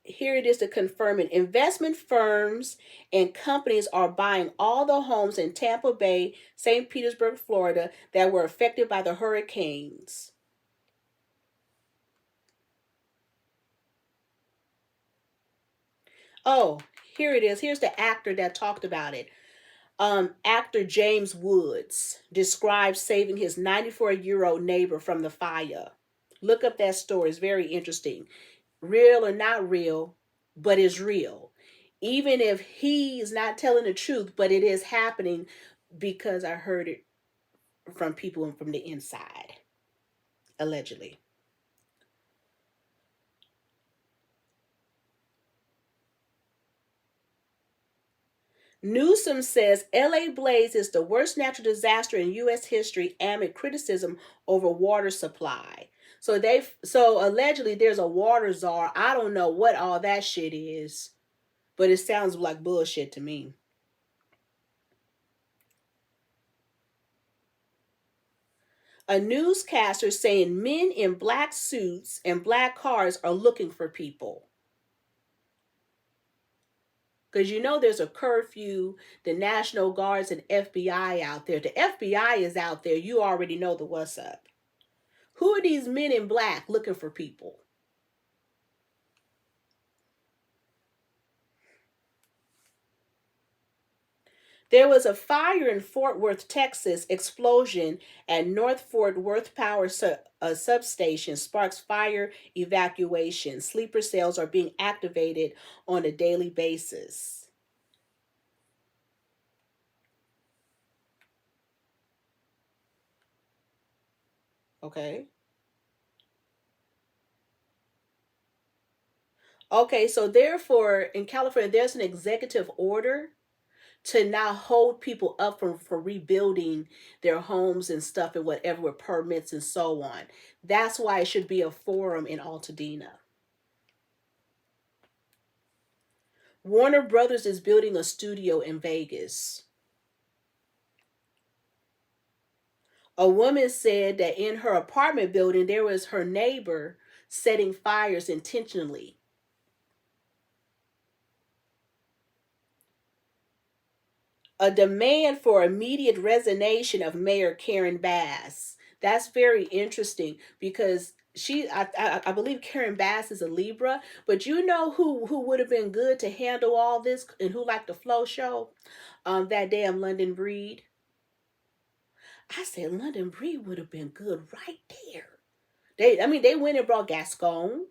Here it is to confirm it. Investment firms and companies are buying all the homes in Tampa Bay, St. Petersburg, Florida that were affected by the hurricanes. Oh, here it is. Here's the actor that talked about it. Actor James Woods describes saving his 94-year-old neighbor from the fire. Look up that story. It's very interesting. Real or not real, but it's real. Even if he's not telling the truth, but it is happening because I heard it from people from the inside, allegedly. Newsom says LA blaze is the worst natural disaster in U.S. history amid criticism over water supply. So allegedly there's a water czar. I don't know what all that shit is, but it sounds like bullshit to me. A newscaster saying men in black suits and black cars are looking for people. Because you know there's a curfew, the National Guards and FBI out there. The FBI is out there. You already know the what's up. Who are these men in black looking for people? There was a fire in Fort Worth, Texas. Explosion at North Fort Worth Power substation sparks fire evacuation. Sleeper cells are being activated on a daily basis. Okay. Okay, so therefore, in California, there's an executive order to now hold people up for rebuilding their homes and stuff and whatever with permits and so on. That's why it should be a forum in Altadena. Warner Brothers is building a studio in Vegas. A woman said that in her apartment building there was her neighbor setting fires intentionally. A demand for immediate resignation of Mayor Karen Bass. That's very interesting because I believe Karen Bass is a Libra, but you know who would have been good to handle all this and who liked the flow show? That damn London Breed. I said London Breed would have been good right there. They went and brought Gascon.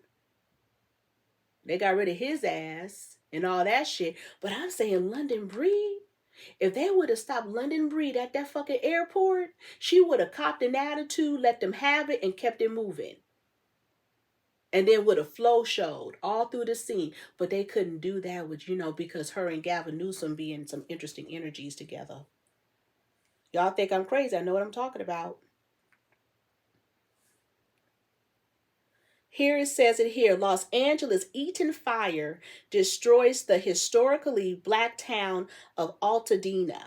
They got rid of his ass and all that shit. But I'm saying London Breed. If they would have stopped London Breed at that fucking airport, she would have copped an attitude, let them have it, and kept it moving. And then would have flow showed all through the scene. But they couldn't do that with, because her and Gavin Newsom being some interesting energies together. Y'all think I'm crazy. I know what I'm talking about. Here it says it here. Los Angeles Eaton fire destroys the historically black town of Altadena,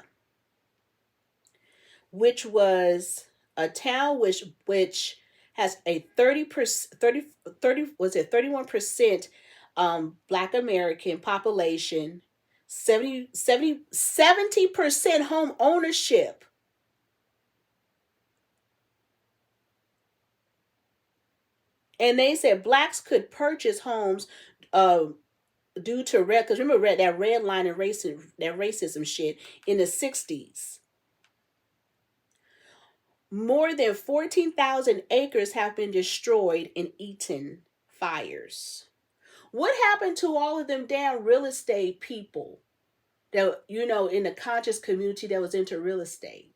which was a town which has a 30%, 30 was it 31% Black American population, 70% home ownership. And they said blacks could purchase homes due to red, because remember that red line and racism shit in the 60s. More than 14,000 acres have been destroyed in eaten fires. What happened to all of them damn real estate people that, in the conscious community that was into real estate?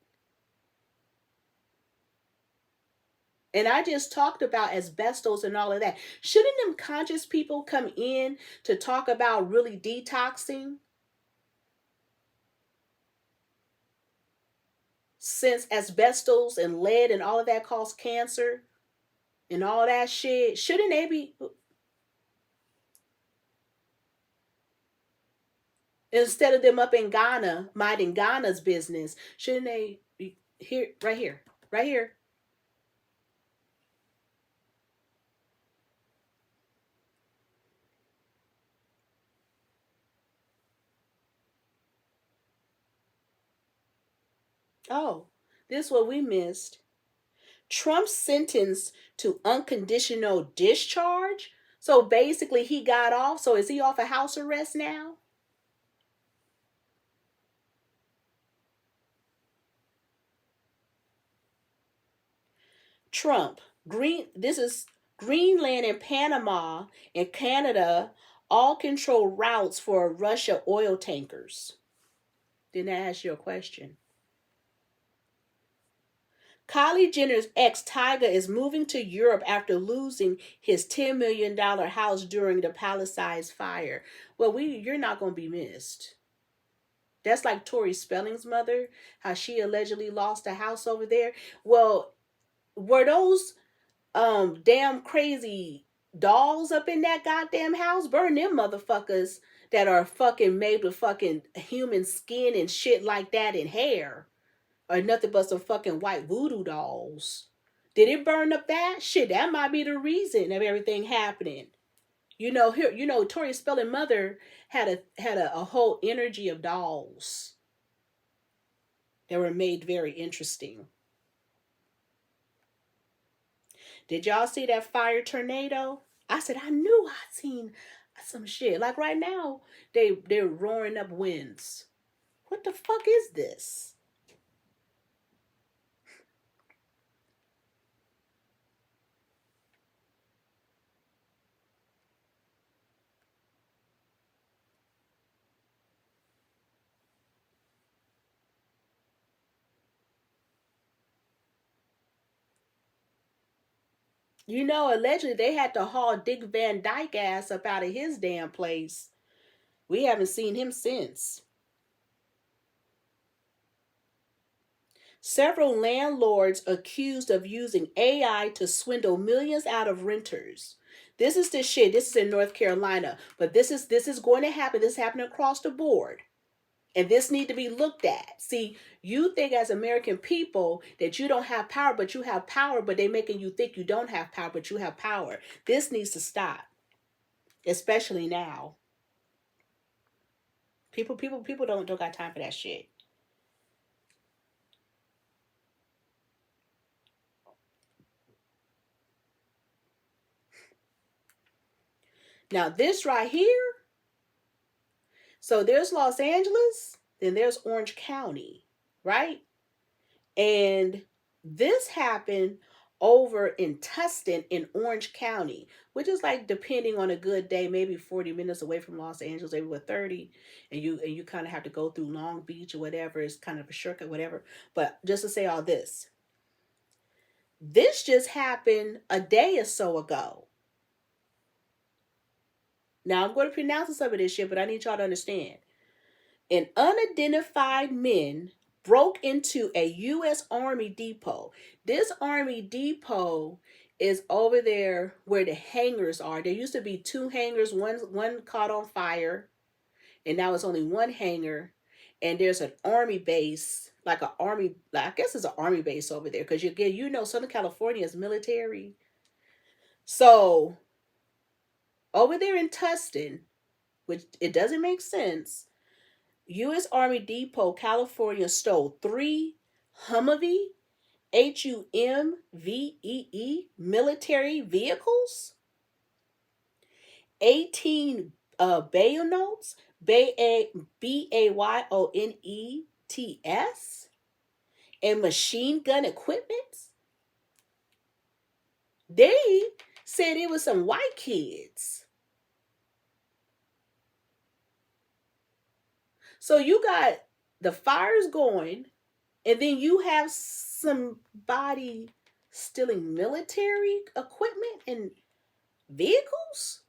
And I just talked about asbestos and all of that. Shouldn't them conscious people come in to talk about really detoxing? Since asbestos and lead and all of that cause cancer and all that shit, shouldn't they be, instead of them up in Ghana minding Ghana's business, shouldn't they be here, right here, right here? Oh, this is what we missed. Trump sentenced to unconditional discharge. So basically, he got off. So is he off of house arrest now? Trump, this is Greenland and Panama and Canada all control routes for Russia oil tankers. Didn't I ask you a question? Kylie Jenner's ex Tyga is moving to Europe after losing his $10 million house during the Palisades fire. Well, you're not going to be missed. That's like Tori Spelling's mother, how she allegedly lost a house over there. Well, were those damn crazy dolls up in that goddamn house? Burn them motherfuckers that are fucking made with fucking human skin and shit like that and hair. Or nothing but some fucking white voodoo dolls. Did it burn up that? Shit, that might be the reason of everything happening. Tori Spelling mother had a whole energy of dolls that were made very interesting. Did y'all see that fire tornado? I said I knew I'd seen some shit. Like right now, they're roaring up winds. What the fuck is this? Allegedly they had to haul Dick Van Dyke ass up out of his damn place. We haven't seen him since. Several landlords accused of using AI to swindle millions out of renters. This is the shit. This is in North Carolina, but this is going to happen. This is happening across the board. And this need to be looked at. See, you think as American people that you don't have power, but you have power, but they making you think you don't have power, but you have power. This needs to stop. Especially now. People don't got time for that shit. Now this right here, so there's Los Angeles, then there's Orange County, right? And this happened over in Tustin in Orange County, which is like, depending on a good day, maybe 40 minutes away from Los Angeles, maybe with 30, and you kind of have to go through Long Beach or whatever. It's kind of a shortcut, whatever. But just to say all this just happened a day or so ago. Now I'm going to pronounce some of this shit, but I need y'all to understand. An unidentified men broke into a U.S. Army depot. This Army depot is over there where the hangars are. There used to be two hangars. One caught on fire, and now it's only one hangar. and there's an army base, like an army, like, I guess it's an army base over there, because you know Southern California is military. So over there in Tustin, which it doesn't make sense, U.S. Army Depot, California stole 3 Humvee, HUMVEE military vehicles, 18 bayonets, BAYONETS, and machine gun equipment. They said it was some white kids. So you got the fires going, and then you have somebody stealing military equipment and vehicles?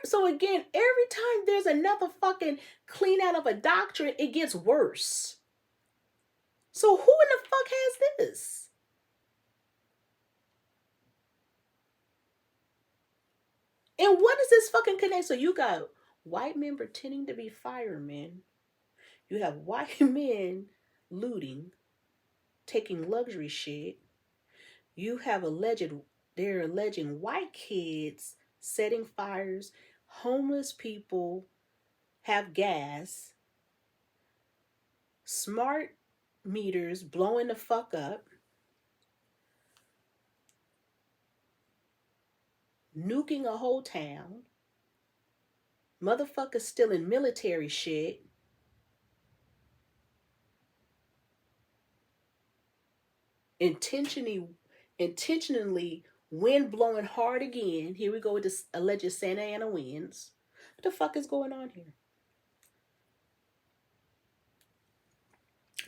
So again, every time there's another fucking clean out of a doctrine, it gets worse. So who in the fuck has this? And what is this fucking connect? So you got white men pretending to be firemen. You have white men looting, taking luxury shit. You have they're alleging white kids setting fires, homeless people have gas, smart meters blowing the fuck up, nuking a whole town, motherfuckers stealing military shit, intentionally wind blowing hard again. Here we go with this alleged Santa Ana winds. What the fuck is going on here?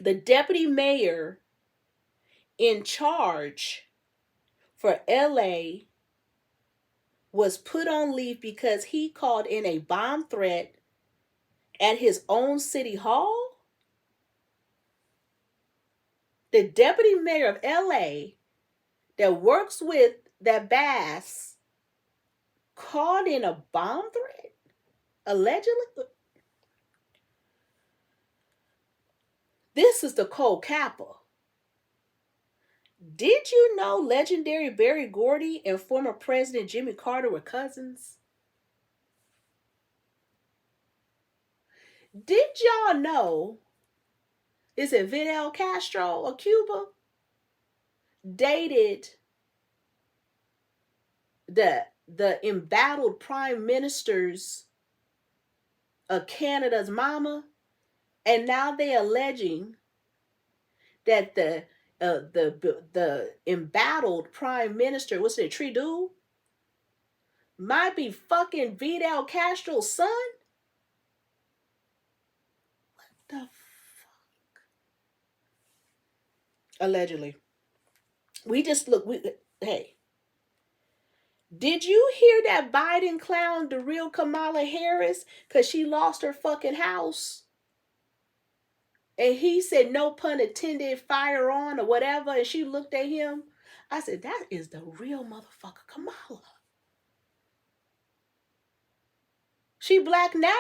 The deputy mayor in charge for LA was put on leave because he called in a bomb threat at his own city hall. The deputy mayor of LA that works with that Bass called in a bomb threat, allegedly. This is the cold Kappa. Did you know legendary Berry Gordy and former President Jimmy Carter were cousins? Did y'all know, is it Fidel Castro of Cuba dated the embattled prime ministers of Canada's mama, and now they alleging that the embattled prime minister, what's it, Trudeau, might be fucking Fidel Castro's son? What the fuck? Allegedly. Hey. Did you hear that Biden clowned the real Kamala Harris because she lost her fucking house? And he said, no pun intended, fire on or whatever. And she looked at him. I said, that is the real motherfucker Kamala. She black now.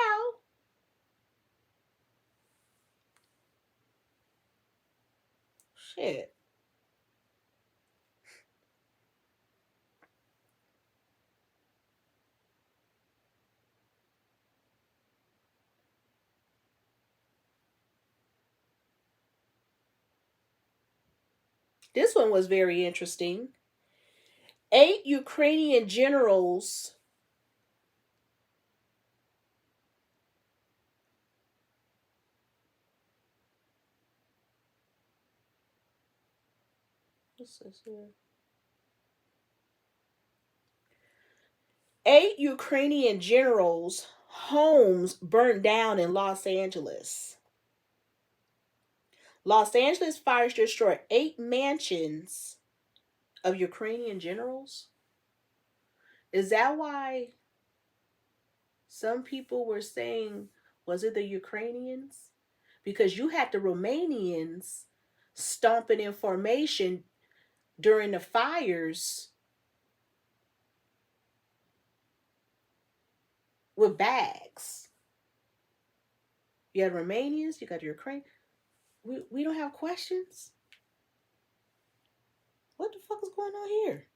Shit. This one was very interesting. 8 Ukrainian generals what's this here? 8 Ukrainian generals' homes burned down in Los Angeles. Los Angeles fires destroyed 8 mansions of Ukrainian generals. Is that why some people were saying, was it the Ukrainians? Because you had the Romanians stomping in formation, during the fires with bags. You had Romanians, you got your Ukraine. We don't have questions. What the fuck is going on here?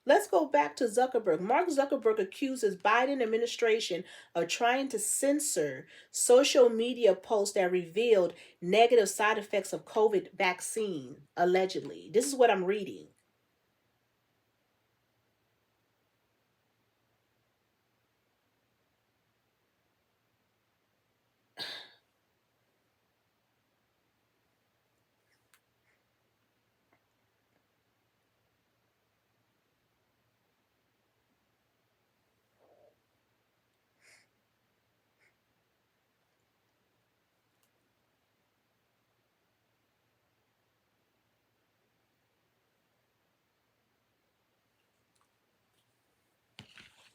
Let's go back to Zuckerberg. Mark Zuckerberg accuses Biden administration of trying to censor social media posts that revealed negative side effects of COVID vaccine, allegedly. This is what I'm reading.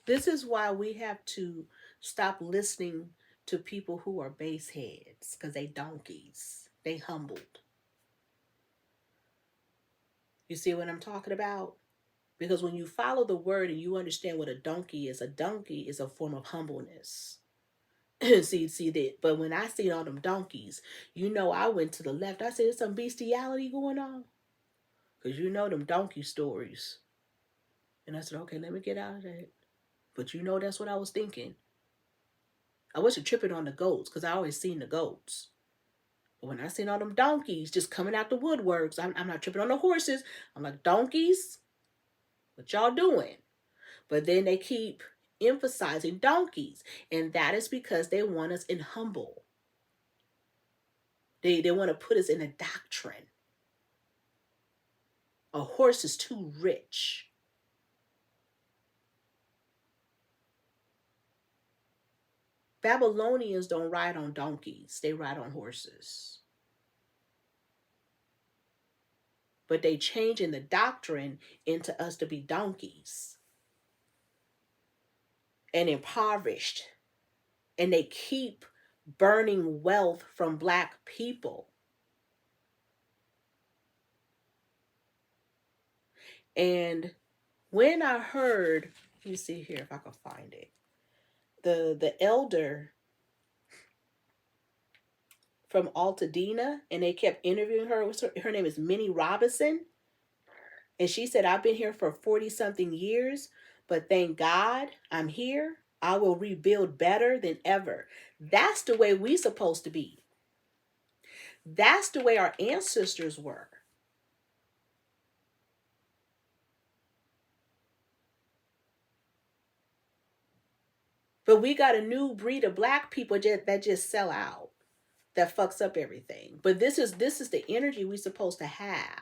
This is why we have to stop listening to people who are base heads, because they donkeys. They humbled. You see what I'm talking about? Because when you follow the word and you understand what a donkey is a form of humbleness. see that. But when I see all them donkeys, I went to the left. I said, there's some bestiality going on. Because them donkey stories. And I said, okay, let me get out of that. But that's what I was thinking. I wasn't tripping on the goats because I always seen the goats. But when I seen all them donkeys just coming out the woodworks, I'm not tripping on the horses. I'm like, donkeys? What y'all doing? But then they keep emphasizing donkeys. And that is because they want us in humble. They want to put us in a doctrine. A horse is too rich. Babylonians don't ride on donkeys. They ride on horses. But they changing the doctrine into us to be donkeys. And impoverished. And they keep burning wealth from Black people. And when I heard, let me see here if I can find it. The elder from Altadena, and they kept interviewing her. Her name is Minnie Robinson. And she said, I've been here for 40-something years, but thank God I'm here. I will rebuild better than ever. That's the way we supposed to be. That's the way our ancestors were. But we got a new breed of Black people that just sell out, that fucks up everything. But this is the energy we're supposed to have.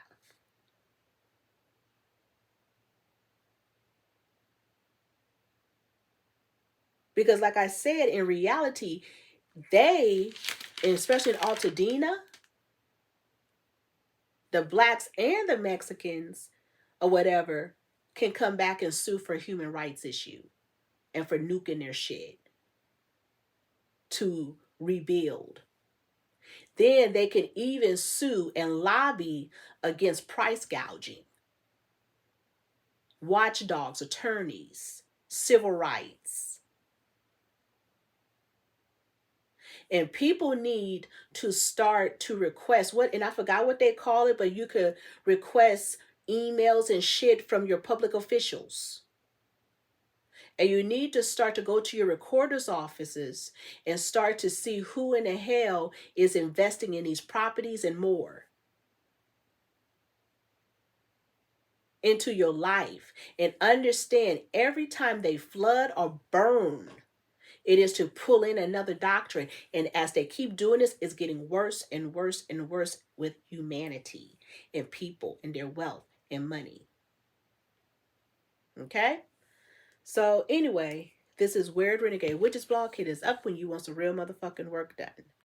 Because like I said, in reality, they, and especially in Altadena, the Blacks and the Mexicans or whatever can come back and sue for human rights issue and for nuking their shit to rebuild. Then they can even sue and lobby against price gouging. Watchdogs, attorneys, civil rights. And people need to start to request and I forgot what they call it, but you could request emails and shit from your public officials. And you need to start to go to your recorder's offices and start to see who in the hell is investing in these properties and more into your life. And understand, every time they flood or burn, it is to pull in another doctrine. And as they keep doing this, it's getting worse and worse and worse with humanity and people and their wealth and money. Okay? So anyway, this is Weird Renegade Witches Blog. It is up when you want some real motherfucking work done.